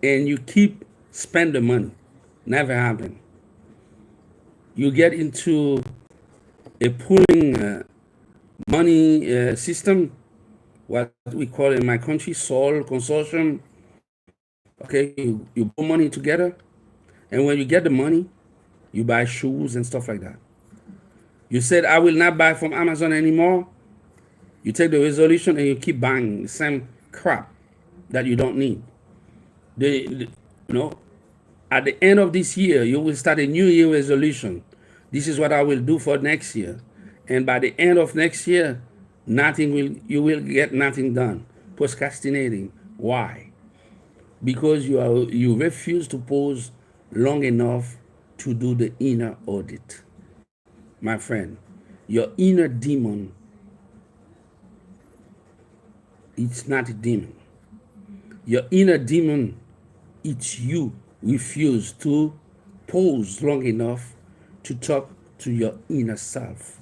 Speaker 1: and you keep spend the money. Never happen. You get into a pooling money system, what we call in my country, soul consortium. Okay, you put money together, and when you get the money, you buy shoes and stuff like that. You said, I will not buy from Amazon anymore. You take the resolution and you keep buying the same crap that you don't need. You know, at the end of this year, you will start a new year resolution. This is what I will do for next year. And by the end of next year, you will get nothing done. Procrastinating. Why? Because you refuse to pause long enough to do the inner audit. My friend, your inner demon, it's not a demon. Your inner demon, it's you refuse to pause long enough to talk to your inner self.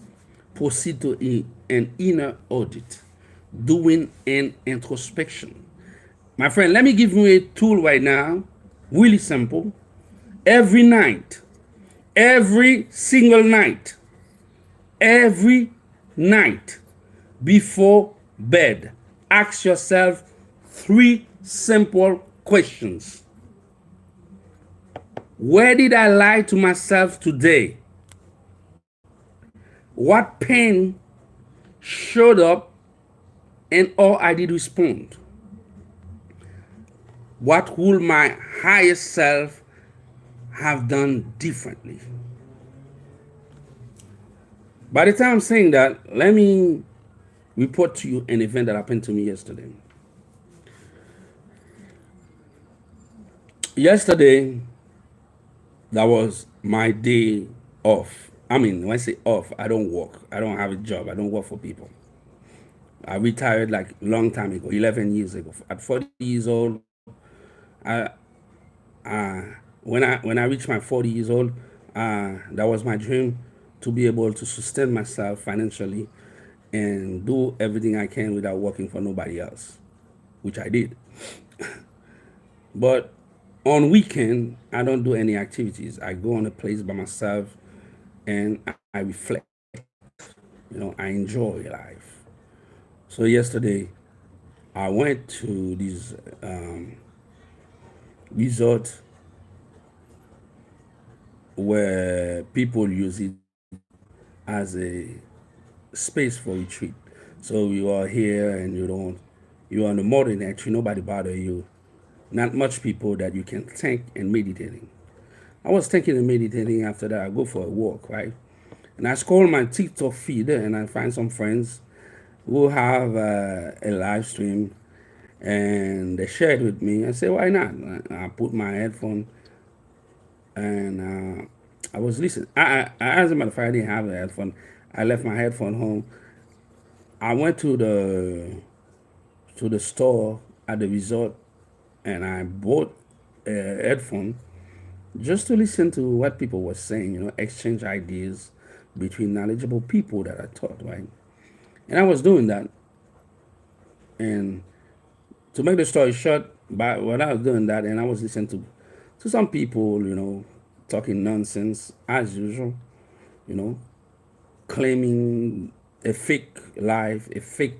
Speaker 1: Proceed to an inner audit, doing an introspection. My friend, let me give you a tool right now, really simple. Every night, every single night, every night before bed, ask yourself 3 simple questions. Where did I lie to myself today? What pain showed up and all I did respond? What would my highest self have done differently? By the time I'm saying that, let me report to you an event that happened to me yesterday. Yesterday, that was my day off. I mean, when I say off, I don't work. I don't have a job. I don't work for people. I retired like long time ago, 11 years ago. At 40 years old, I when I reached my 40 years old, that was my dream to be able to sustain myself financially and do everything I can without working for nobody else, which I did. But on weekend, I don't do any activities. I go on a place by myself and I reflect. I enjoy life. So yesterday, I went to this resort where people use it as a space for retreat. So you are here and you're on the modern entry, nobody bother you. Not much people that you can think and meditating. I was thinking and meditating after that. I go for a walk, right? And I scroll my TikTok feed and I find some friends who have a live stream and they shared with me. I said, why not? I put my headphone and I was listening. As a matter of fact, I didn't have a headphone. I left my headphone home. I went to the store at the resort and I bought a headphone just to listen to what people were saying, exchange ideas between knowledgeable people that I taught, right? And I was doing that. And to make the story short, by when I was doing that, and I was listening to some people, talking nonsense as usual, you know, claiming a fake life, a fake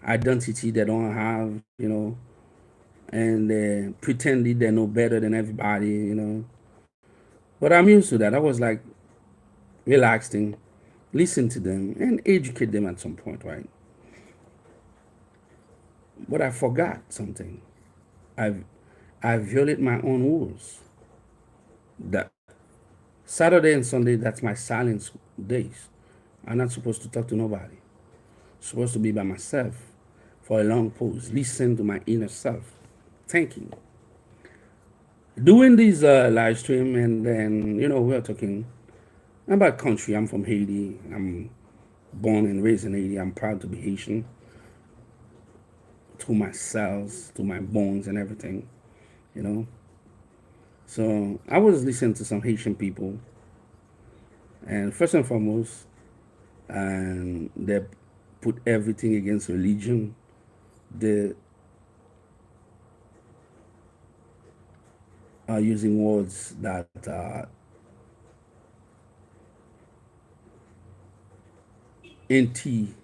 Speaker 1: identity they don't have, and pretending they know better than everybody. But I'm used to that. I was like relaxing, listen to them, and educate them at some point, right? But I forgot something. I I violate my own rules. That Saturday and Sunday, that's my silence days. I'm not supposed to talk to nobody. I'm supposed to be by myself for a long pause, listen to my inner self, thinking. Doing this live stream, and then we're talking about country. I'm from Haiti. I'm born and raised in Haiti. I'm proud to be Haitian to my cells, to my bones, and everything. You know. So I was listening to some Haitian people, and first and foremost, and they put everything against religion. They are using words that are anti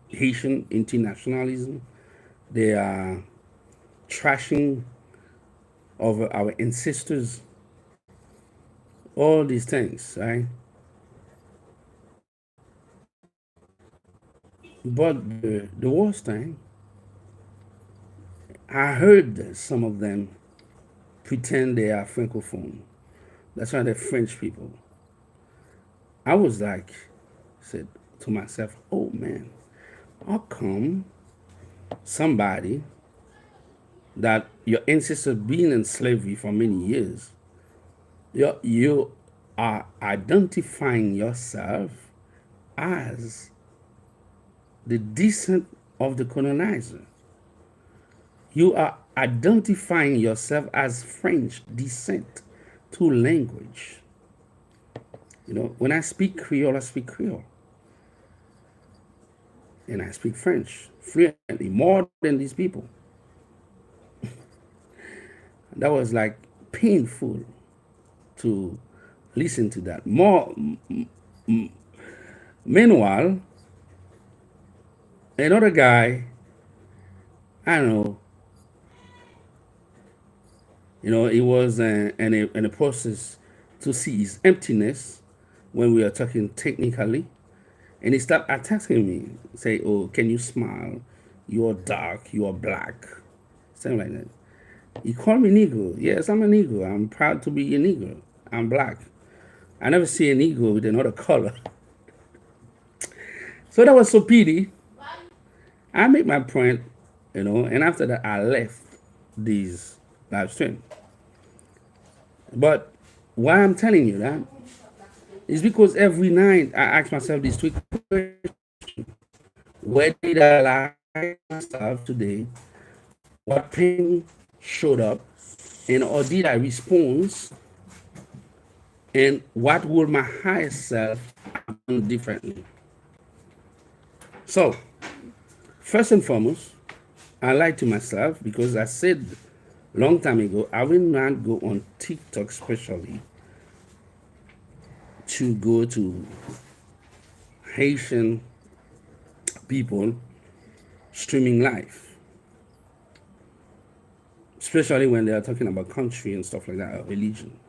Speaker 1: Haitian, anti nationalism. They are trashing over our ancestors, all these things, right? But the worst thing, I heard some of them pretend they are francophone. That's why they're French people. I was like, said to myself, oh man, how come somebody that your ancestors been in slavery for many years, you are identifying yourself as the descent of the colonizer. You are identifying yourself as French descent to language. When I speak Creole, I speak Creole. And I speak French fluently, more than these people. That was like painful to listen to that. Meanwhile, another guy, I don't know, he was in a process to see his emptiness when we are talking technically. And he started attacking me, say, oh, can you smile? You're dark, you're black. Something like that. He called me Negro. Yes, I'm a Negro. I'm proud to be a Negro. I'm black. I never see a Negro with another color. So that was so pity. I made my point, and after that I left these live stream. But why I'm telling you that is because every night I ask myself these three questions. Where did I lie to myself today? What pain showed up? And or did I respond? And what would my higher self have done differently? So, first and foremost, I lied to myself because I said long time ago I will not go on TikTok, especially to go to Haitian people streaming live, especially when they are talking about country and stuff like that, or religion,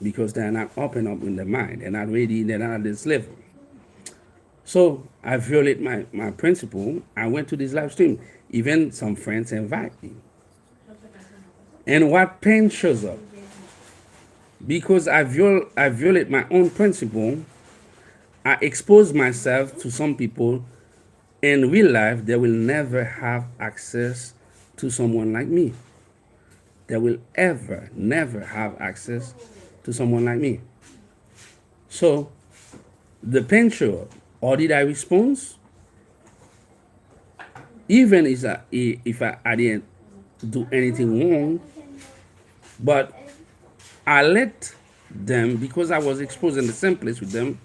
Speaker 1: because they are not open up in their mind. They're not ready. They're not at this level. So I violate my principle. I went to this live stream. Even some friends invite me. And what pain shows up? Because I violate my own principle, I expose myself to some people in real life. They will never have access to someone like me. They will ever, never have access to someone like me. So the pain show up. Or did I respond? Even if I didn't do anything wrong, but I let them, because I was exposed in the same place with them,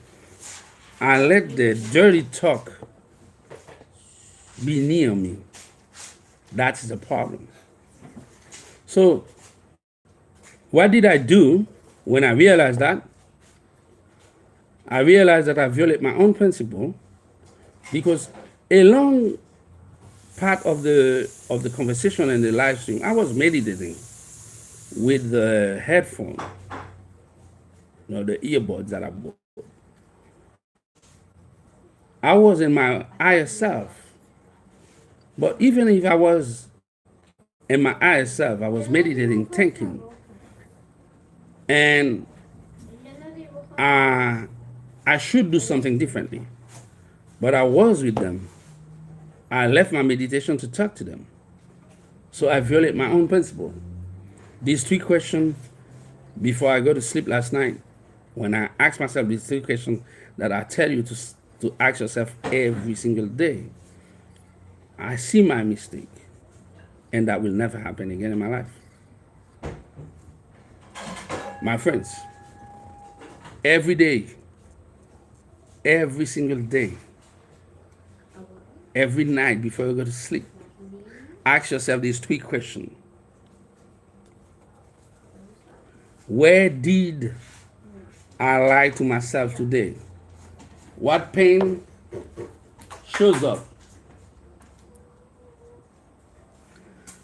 Speaker 1: I let the dirty talk be near me. That's the problem. So, what did I do when I realized that? I realized that I violate my own principle because a long part of the conversation in the live stream, I was meditating with the headphone, the earbuds that I bought. I was in my higher self. But even if I was in my higher self, I was meditating, thinking, and uh, I should do something differently. But I was with them. I left my meditation to talk to them. So I violate my own principle. These three questions before I go to sleep last night, when I ask myself these three questions that I tell you to ask yourself every single day, I see my mistake. And that will never happen again in my life. My friends, every day, every single day, every night before you go to sleep, ask yourself these three questions. Where did I lie to myself today? What pain shows up?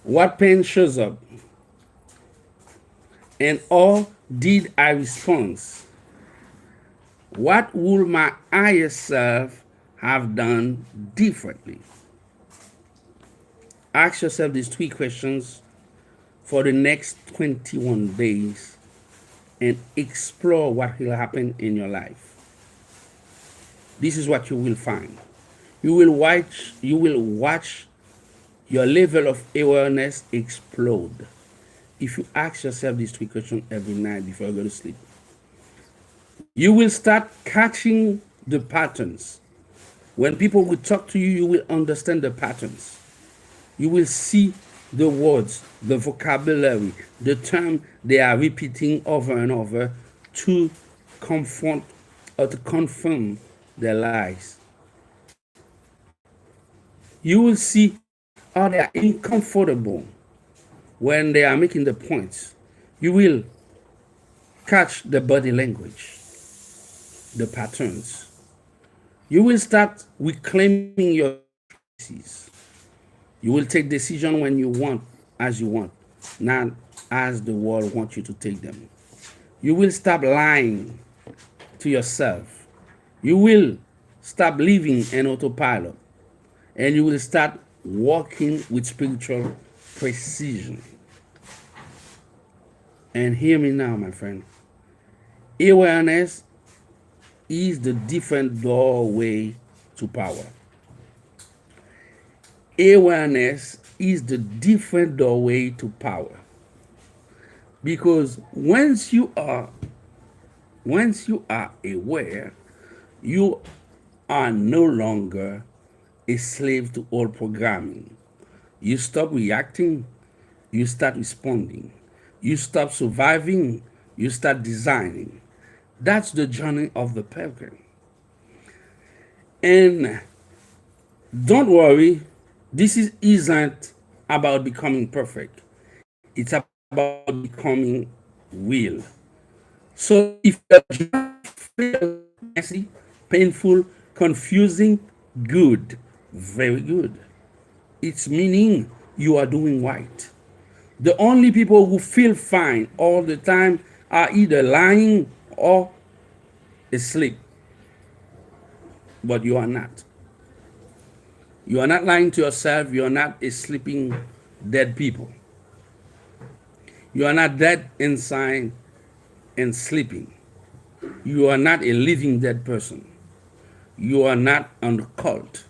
Speaker 1: What pain shows up? And or did I respond? What would my higher self have done differently? Ask yourself these three questions for the next 21 days and explore what will happen in your life. This is what you will find. You will watch your level of awareness explode if you ask yourself these three questions every night before you go to sleep. You will start catching the patterns. When people will talk to you, you will understand the patterns. You will see the words, the vocabulary, the term they are repeating over and over to confront or to confirm their lies. You will see how they are uncomfortable when they are making the points. You will catch the body language, the patterns. You will start reclaiming your choices. You will take decisions when you want, as you want, not as the world wants you to take them. You will stop lying to yourself. You will stop living in autopilot. And you will start walking with spiritual precision. And hear me now, my friend. Awareness is the different doorway to power. Awareness is the different doorway to power. Because once you are aware, you are no longer a slave to old programming. You stop reacting, you start responding. You stop surviving, you start designing. That's the journey of the pilgrim. And don't worry, isn't about becoming perfect. It's about becoming real. So if your journey feels messy, painful, confusing, good, very good. It's meaning you are doing right. The only people who feel fine all the time are either lying or asleep, but you are not. You are not lying to yourself. You are not a sleeping dead people. You are not dead inside and sleeping. You are not a living dead person. You are not on the cult.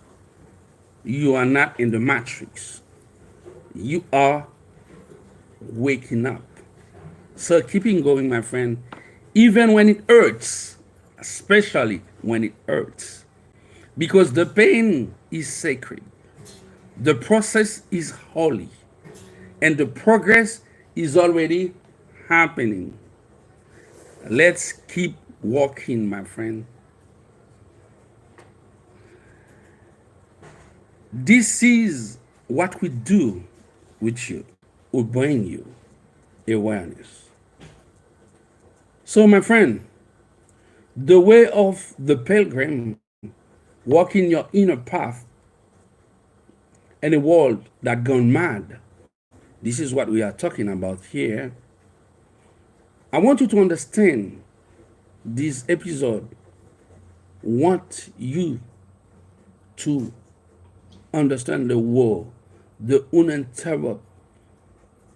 Speaker 1: You are not in the matrix. You are waking up. So keeping going, my friend, even when it hurts, especially when it hurts, because the pain is sacred, the process is holy, and the progress is already happening. Let's keep walking, my friend. This is what we do with you. We bring you awareness. So, my friend, the way of the pilgrim, walking your inner path in a world that gone mad. This is what we are talking about here. I want you to understand this episode. Want you to understand the war, the uninterrupted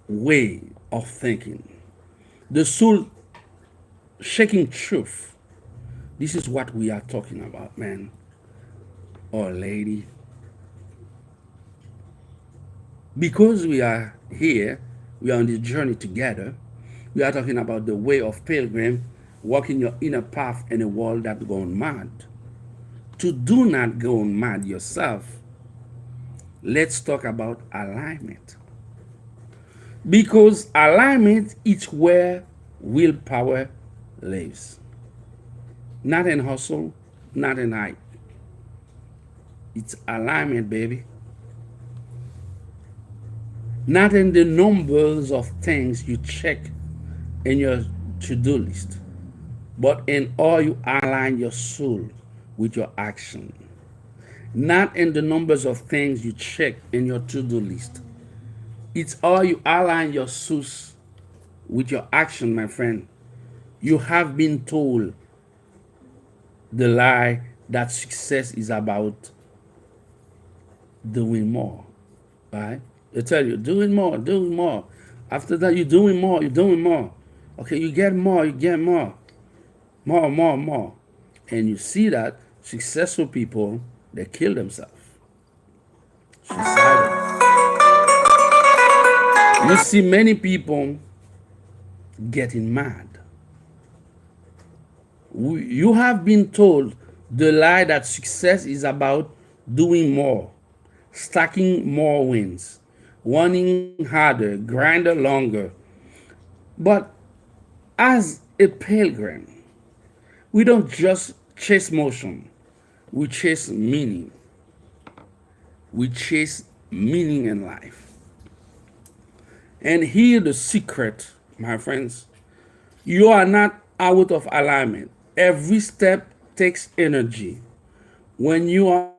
Speaker 1: way of thinking, the soul shaking truth. This is what we are talking about, man or lady. Because we are here, we are on this journey together. We are talking about the way of pilgrim, walking your inner path in a world that's gone mad. To do not go mad yourself, let's talk about alignment. Because alignment is where willpower lives. Not in hustle, not in hype. It's alignment, baby. Not in the numbers of things you check in your to-do list, but in all you align your soul with your action. Not in the numbers of things you check in your to-do list. It's all you align your soul with your action, my friend. You have been told the lie that success is about doing more, right? They tell you, doing more, doing more. After that, you're doing more, you're doing more. Okay, you get more, you get more. More, more, more. And you see that successful people, they kill themselves. Suicidal. You see many people getting mad. You have been told the lie that success is about doing more, stacking more wins, running harder, grinding longer. But as a pilgrim, we don't just chase motion, we chase meaning. We chase meaning in life. And here the secret, my friends, you are not out of alignment. Every step takes energy. When you are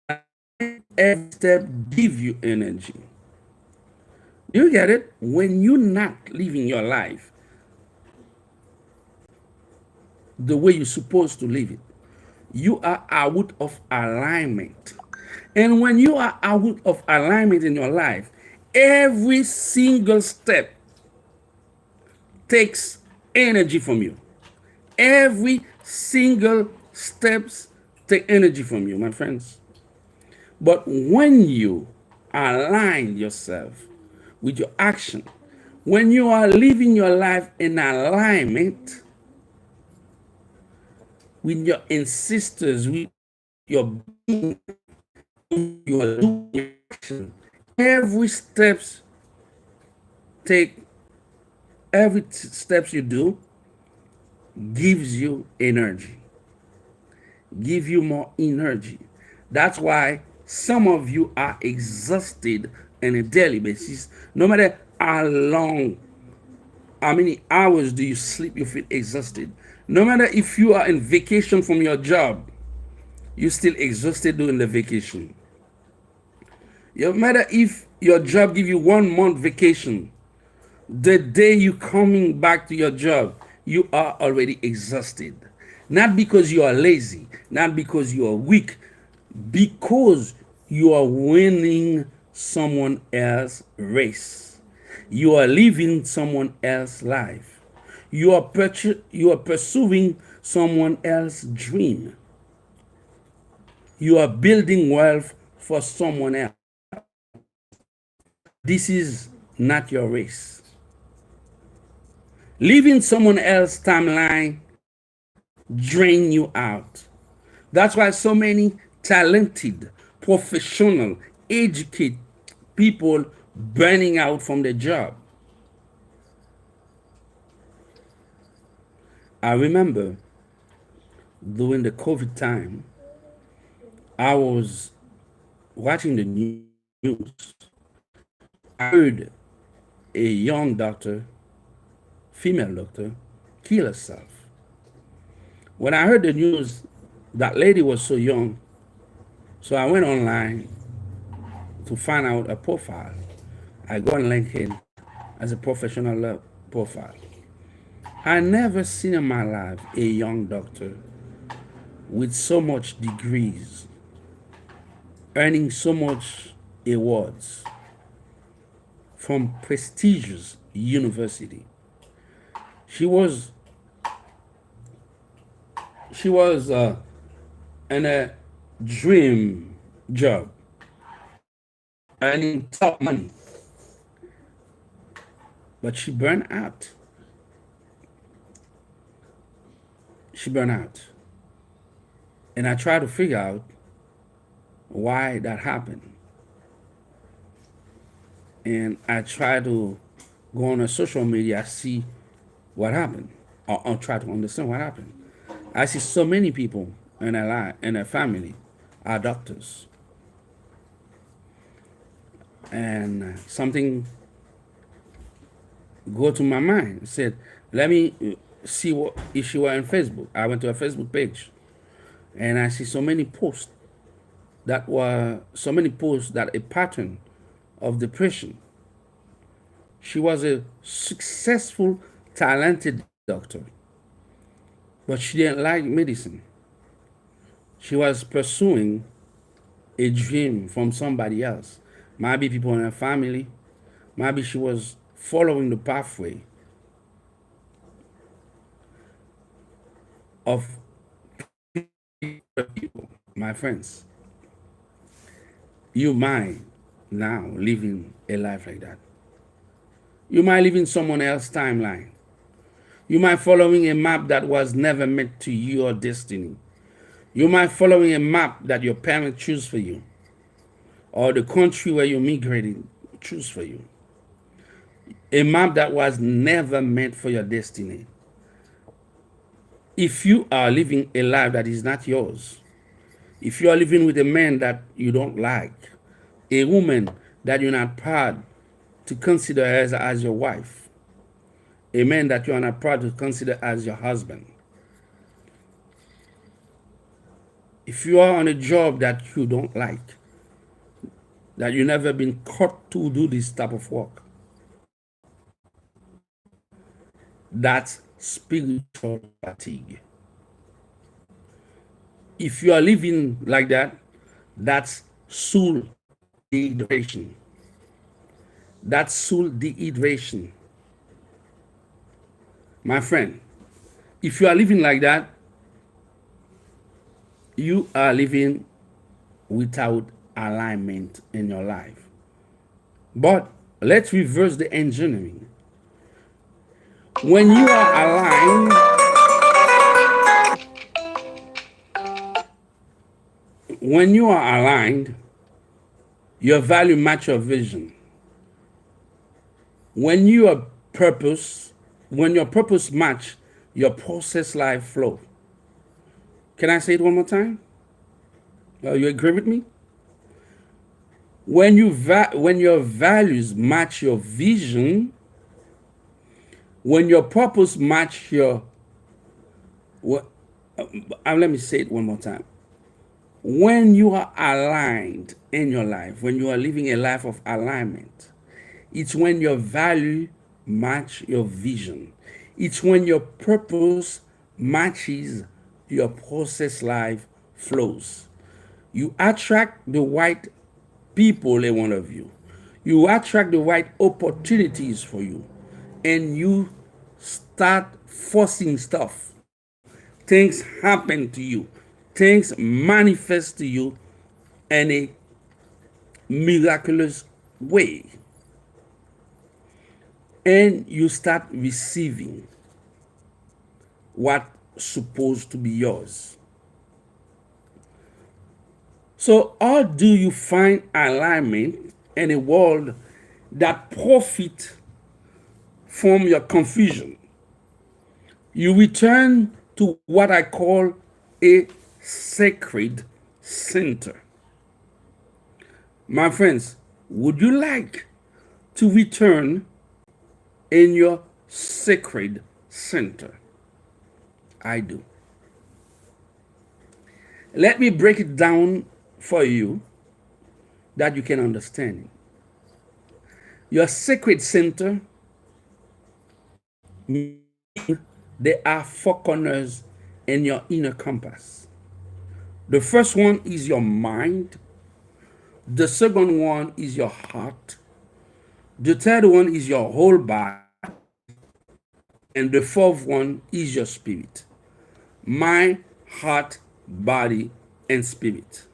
Speaker 1: aligned, every step gives you energy. You get it? When you're not living your life the way you're supposed to live it, you are out of alignment. And when you are out of alignment in your life, every single step takes energy from you. Every single steps take energy from you, my friends. But when you align yourself with your action, When you are living your life in alignment with your ancestors, with your being, you are doing action. Every steps take, every steps you do gives you energy, give you more energy. That's why some of you are exhausted on a daily basis. No matter how long, how many hours do you sleep, you feel exhausted. No matter if you are in vacation from your job, you're still exhausted during the vacation. No matter if your job give you 1 month vacation, the day you coming back to your job, you are already exhausted. Not because you are lazy, not because you are weak, because you are winning someone else's race. You are living someone else's life. You are pursuing someone else's dream. You are building wealth for someone else. This is not your race. Living someone else's timeline drain you out. That's why so many talented, professional, educated people burning out from their job. I remember during the COVID time, I was watching the news. I heard a young doctor, female doctor, kill herself. When I heard the news, that lady was so young, so I went online to find out a profile. I go on LinkedIn as a professional profile. I never seen in my life a young doctor with so much degrees, earning so much awards from prestigious university. She was she was in a dream job, earning top money, but she burned out. She burned out, and I tried to figure out why that happened. And I try to go on a social media, see what happened, or try to understand what happened. I see so many people in a life, in a family, are doctors, and something go to my mind. Said, let me see what issue were on Facebook. I went to a Facebook page, and I see so many posts that a pattern of depression. She was a successful, talented doctor, but she didn't like medicine. She was pursuing a dream from somebody else. Maybe people in her family. Maybe she was following the pathway of people. My friends, you might now living a life like that. You might live in someone else's timeline. You might following a map that was never meant to your destiny. You might following a map that your parents choose for you, or the country where you migrated choose for you. A map that was never meant for your destiny. If you are living a life that is not yours, if you are living with a man that you don't like, a woman that you're not proud to consider as your wife, a man that you are not proud to consider as your husband, if you are on a job that you don't like, that you never been caught to do this type of work, that's spiritual fatigue. If you are living like that, that's soul dehydration. That's soul dehydration. My friend, if you are living like that, you are living without alignment in your life. But let's reverse the engineering. When you are aligned, when you are aligned, your value match your vision. When you are purpose, when your purpose match your process life flow. Can I say it one more time? You agree with me? When your values match your vision, when your purpose match your what, let me say it one more time. When you are aligned in your life, when you are living a life of alignment, it's when your value match your vision. It's when your purpose matches your process life flows. You attract the right people in one of you. You attract the right opportunities for you. And you start forcing stuff. Things happen to you. Things manifest to you in a miraculous way. And you start receiving what's supposed to be yours. So, how do you find alignment in a world that profits from your confusion? You return to what I call a sacred center. My friends, would you like to return in your sacred center? I do. Let me break it down for you that you can understand. Your sacred center, there are four corners in your inner compass. The first one is your mind. The second one is your heart. The third one is your whole body. And the fourth one is your spirit. Mind, heart, body, and spirit.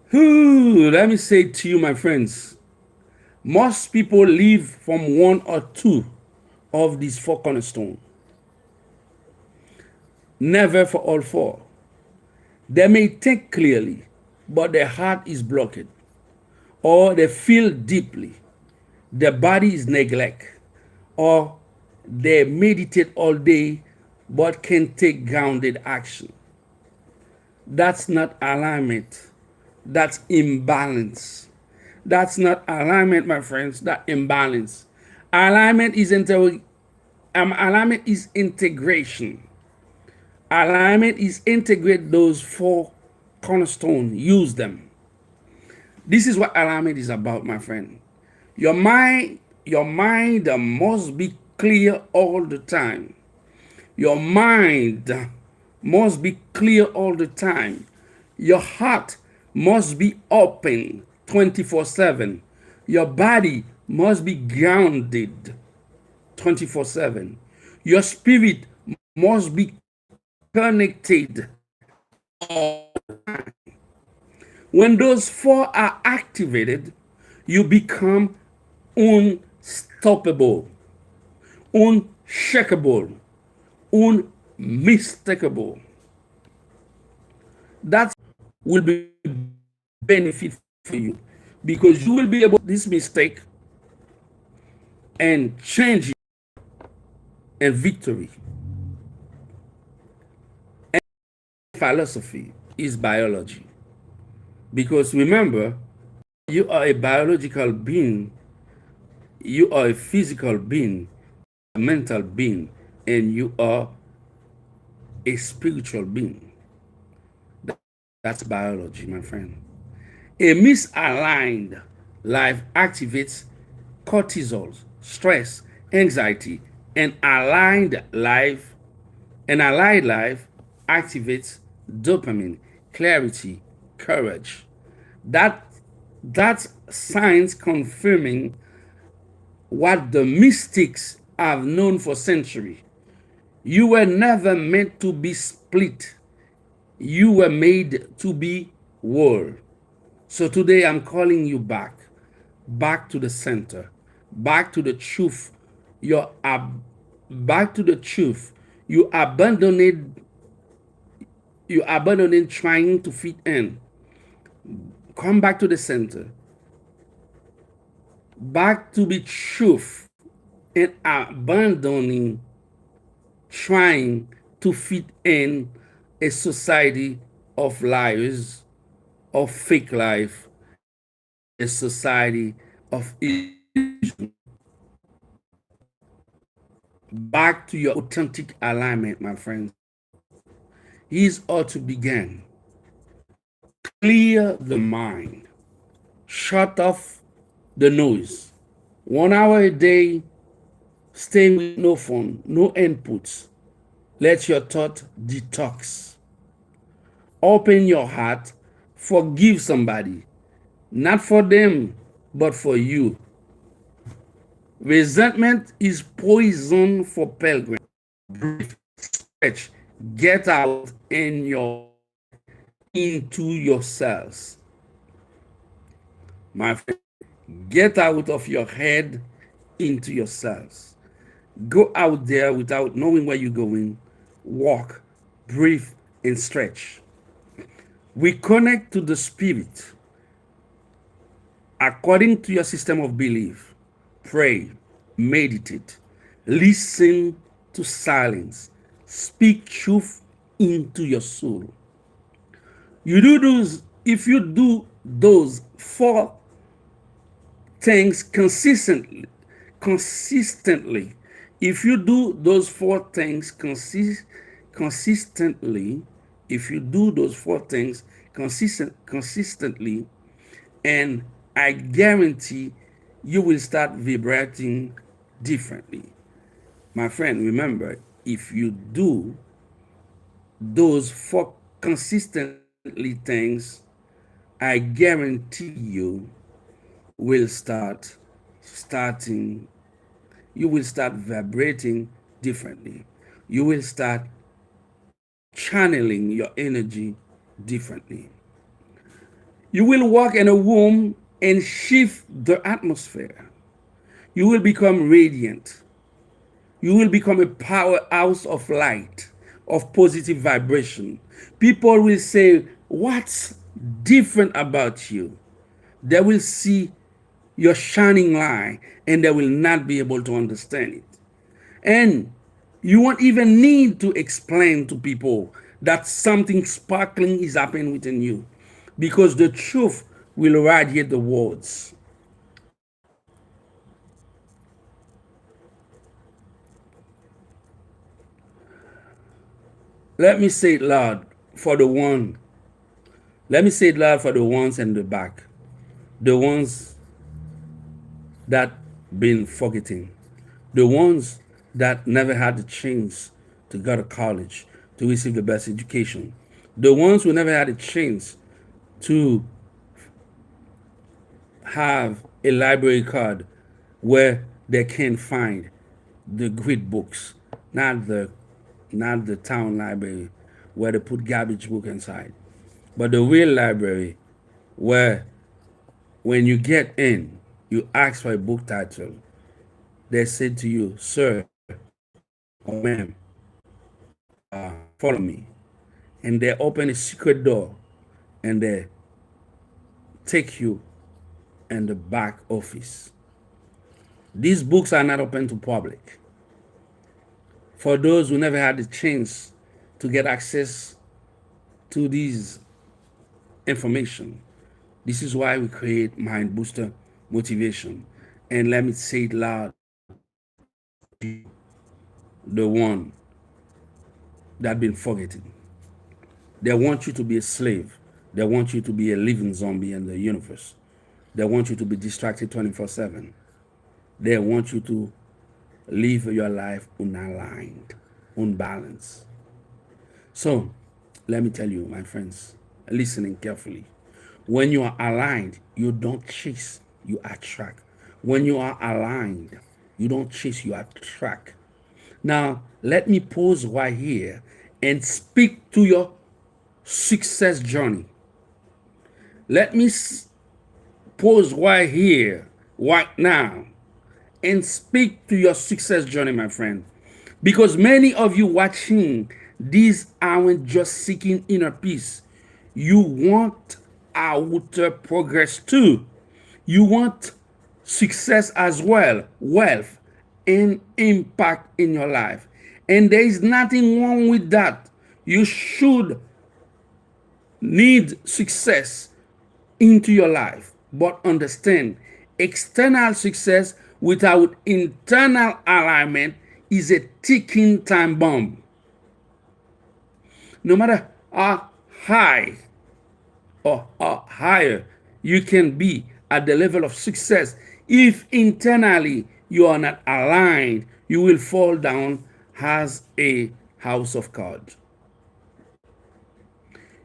Speaker 1: Let me say to you, my friends, most people live from one or two of these four cornerstones. Never for all four. They may think clearly, but their heart is blocked, or they feel deeply. Their body is neglect, or they meditate all day but can take grounded action. That's not alignment. That's imbalance. That's not alignment, my friends. That imbalance. Alignment is alignment is integration. Alignment is integrate those four cornerstones. Use them. This is what alignment is about, my friend. Your mind must be clear all the time. Your mind must be clear all the time. Your heart must be open 24/7. Your body must be grounded 24/7. Your spirit must be connected. When those four are activated, you become unstoppable, unshakable, unmistakable. That will be benefit for you because you will be able to this mistake and change it in victory. And philosophy is biology. Because remember, you are a biological being, you are a physical being, a mental being, and you are a spiritual being. That's biology, my friend. A misaligned life activates cortisol, stress, anxiety, and aligned life activates dopamine, clarity, courage. That that's science confirming what the mystics have known for centuries. You were never meant to be split. You were made to be whole. So today I'm calling you back to the center, back to the truth you're back to the truth. You abandoned you abandoning trying to fit in. Come back to the center. Back to the truth and abandoning trying to fit in a society of liars, of fake life, and a society of illusion. Back to your authentic alignment, my friends. Here's how to begin. Clear the mind. Shut off the noise. 1 hour a day, stay with no phone, no inputs. Let your thought detox. Open your heart. Forgive somebody. Not for them, but for you. Resentment is poison for pilgrim. Breathe, stretch, get out in your into your cells. My friend, get out of your head into your cells. Go out there without knowing where you're going. Walk, breathe, and stretch. We connect to the spirit according to your system of belief. Pray, meditate, listen to silence, speak truth into your soul. You do those, if you do those four things consistently, if you do those four things consistently, if you do those four things consistently, and I guarantee you will start vibrating differently. My friend, remember, if you do those four consistently things, I guarantee you will starting you will start vibrating differently. You will start channeling your energy differently. You will walk in a room and shift the atmosphere. You will become radiant. You will become a powerhouse of light, of positive vibration. People will say, "What's different about you?" They will see your shining light and they will not be able to understand it. And you won't even need to explain to people that something sparkling is happening within you because the truth will radiate the words. Let me say it loud for the one. Let me say it loud for the ones in the back. The ones that been forgetting. The ones that never had the chance to go to college to receive the best education. The ones who never had a chance to have a library card where they can find the great books, not the town library where they put garbage book inside, but the real library where when you get in, you ask for a book title. They say to you, "Sir or ma'am, follow me," and they open a secret door and they take you in the back office. These books are not open to public. For those who never had the chance to get access to these information, this is why we create Mind Booster Motivation. And let me say it loud, the one that been forgotten. They want you to be a slave. They want you to be a living zombie in the universe. They want you to be distracted 24/7. They want you to live your life unaligned, unbalanced. So, let me tell you, my friends, listening carefully. When you are aligned, you don't chase, you attract. When you are aligned, you don't chase, you attract. Now, let me pause right here and speak to your success journey. Let me pause right here, right now, and speak to your success journey, my friend. Because many of you watching these aren't just seeking inner peace. You want outer progress too. You want success as well, wealth, and impact in your life. And there is nothing wrong with that. You should need success into your life. But understand, external success without internal alignment is a ticking time bomb. No matter how high or how higher you can be at the level of success, if internally you are not aligned, you will fall down as a house of cards.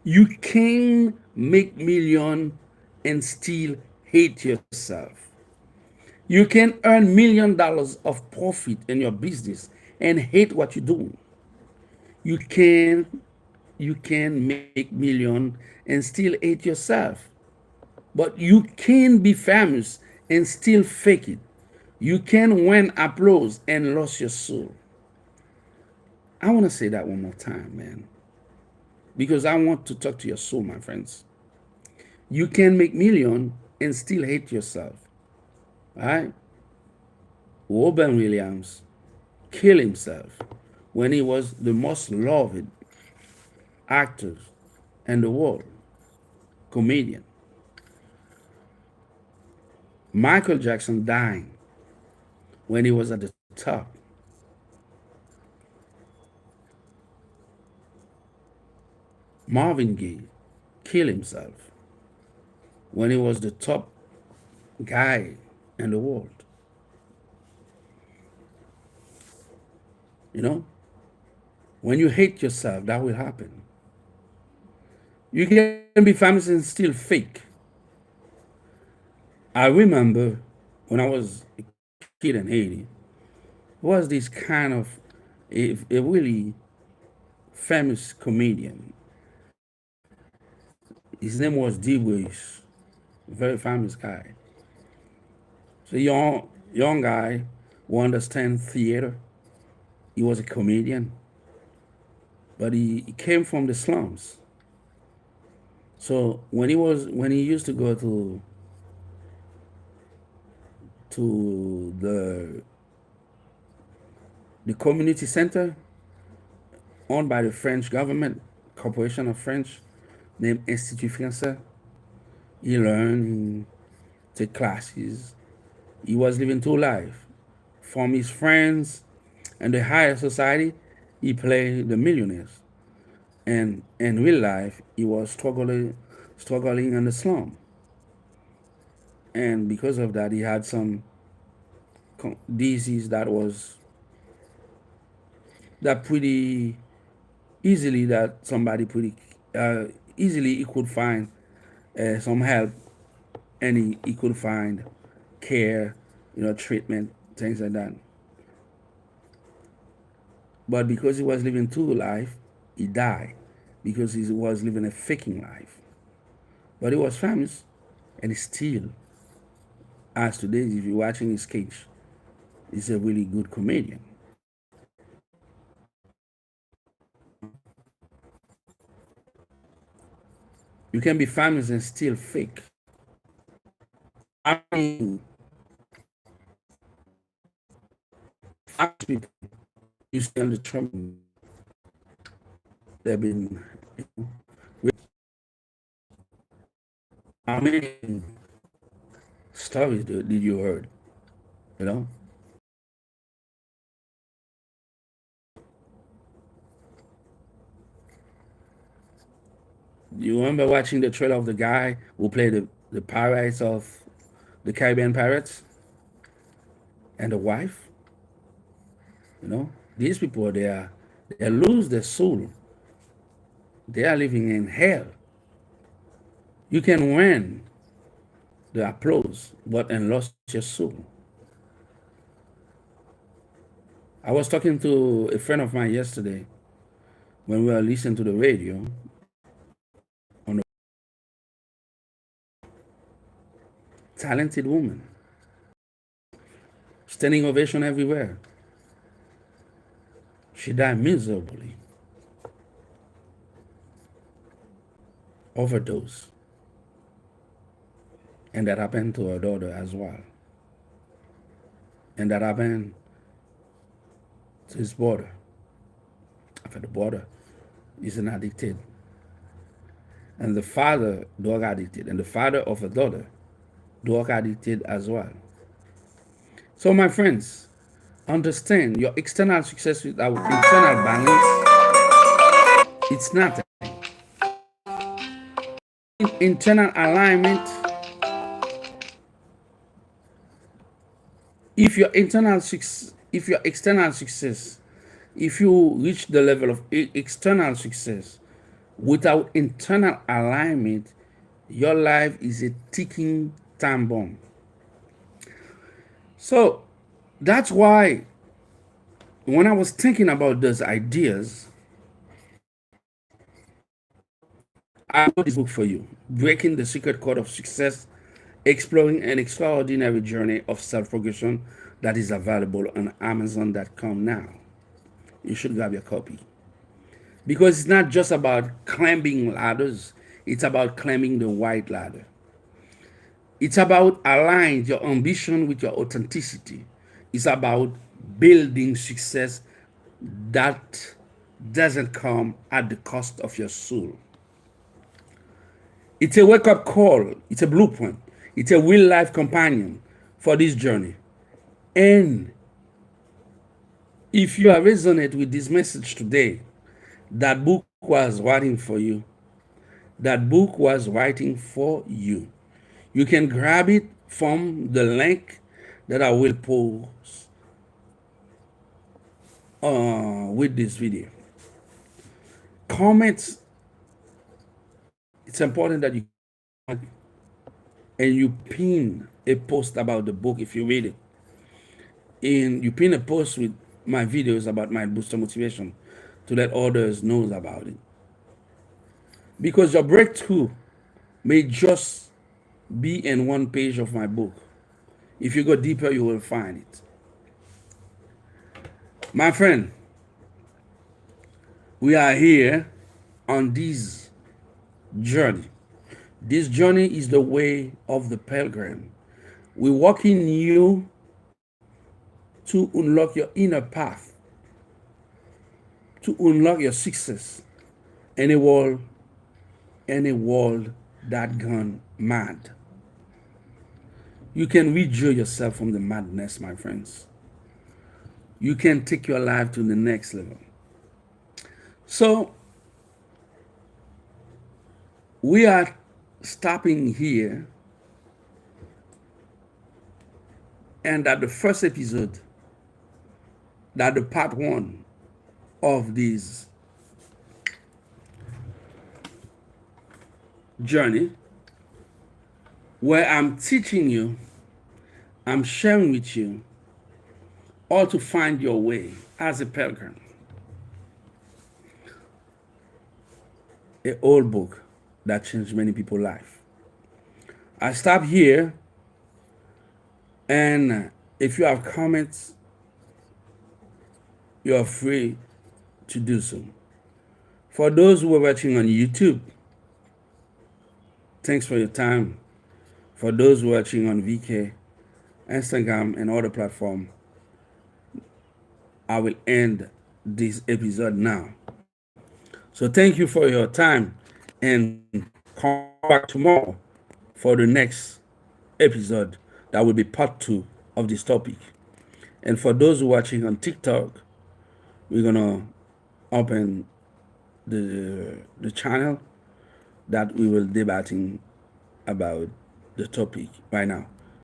Speaker 1: You can make million and still hate yourself. You can earn $1 million of profit in your business and hate what you're doing. You can make million and still hate yourself. But you can be famous and still fake it. You can win applause and lose your soul. I want to say that one more time, man, because I want to talk to your soul, my friends. You can make million and still hate yourself. All right? Robin Williams killed himself when he was the most loved actor in the world, comedian. Michael Jackson died when he was at the top. Marvin Gaye killed himself when he was the top guy in the world. You know, when you hate yourself, that will happen. You can be famous and still fake. I remember when I was a kid in Haiti, was this kind of a really famous comedian. His name was D. Boyce, very famous guy. So young guy who understands theater. He was a comedian, but he came from the slums. So when he used to go to the community center owned by the French government, Corporation of French, named Institut Français, he learned, he took classes. He was living two lives. From his friends and the higher society, he played the millionaires. And in real life, he was struggling in the slum. And because of that, he had some disease that pretty easily that somebody pretty uh, easily he could find some help, and he could find care, treatment, things like that. But because he was living two life, he died because he was living a faking life. But he was famous, and he still, as today, if you're watching his sketch, he's a really good comedian. You can be famous and still fake. I mean, famous people you see on the Trump, they've been, how many stories did you heard? You know, you remember watching the trailer of the guy who played the pirates of the Caribbean pirates and the wife? These people they lose their soul. They are living in hell. You can win the applause, but and lost your soul. I was talking to a friend of mine yesterday when we were listening to the radio on a talented woman, standing ovation everywhere. She died miserably, overdose, and that happened to her daughter as well, and that happened to his brother. After the brother is an addicted, and the father drug addicted, and the father of a daughter drug addicted as well. So, my friends, understand your external success without internal balance, it's nothing. Internal alignment, if your external success, if you reach the level of external success without internal alignment, your life is a ticking time bomb. So that's why when I was thinking about those ideas, I wrote this book for you, Breaking the Secret Code of Success, exploring an extraordinary journey of self-progression, that is available on Amazon.com now. You should grab your copy. Because it's not just about climbing ladders, it's about climbing the white ladder. It's about aligning your ambition with your authenticity. It's about building success that doesn't come at the cost of your soul. It's a wake up call, it's a blueprint, it's a real life companion for this journey. And if you are resonate with this message today, that book was writing for you. That book was writing for you. You can grab it from the link that I will post with this video. Comments, it's important that you comment and you pin a post about the book if you read it. And you pin a post with my videos about my booster motivation to let others know about it. Because your breakthrough may just be in one page of my book. If you go deeper, you will find it. My friend, we are here on this journey. This journey is the way of the pilgrim. We walk in you to unlock your inner path, to unlock your success in a world that gone mad. You can withdraw yourself from the madness, my friends. You can take your life to the next level. So we are stopping here, and that the first episode, that the part one of this journey, where I'm teaching you, I'm sharing with you how to find your way as a pilgrim. An old book that changed many people's life. I stop here, and if you have comments, you are free to do so. For those who are watching on YouTube, thanks for your time. For those watching on VK, Instagram, and other platforms, I will end this episode now. So thank you for your time, and come back tomorrow for the next episode that will be part 2 of this topic. And for those watching on TikTok, we're gonna open the channel that we will debating about the topic right now.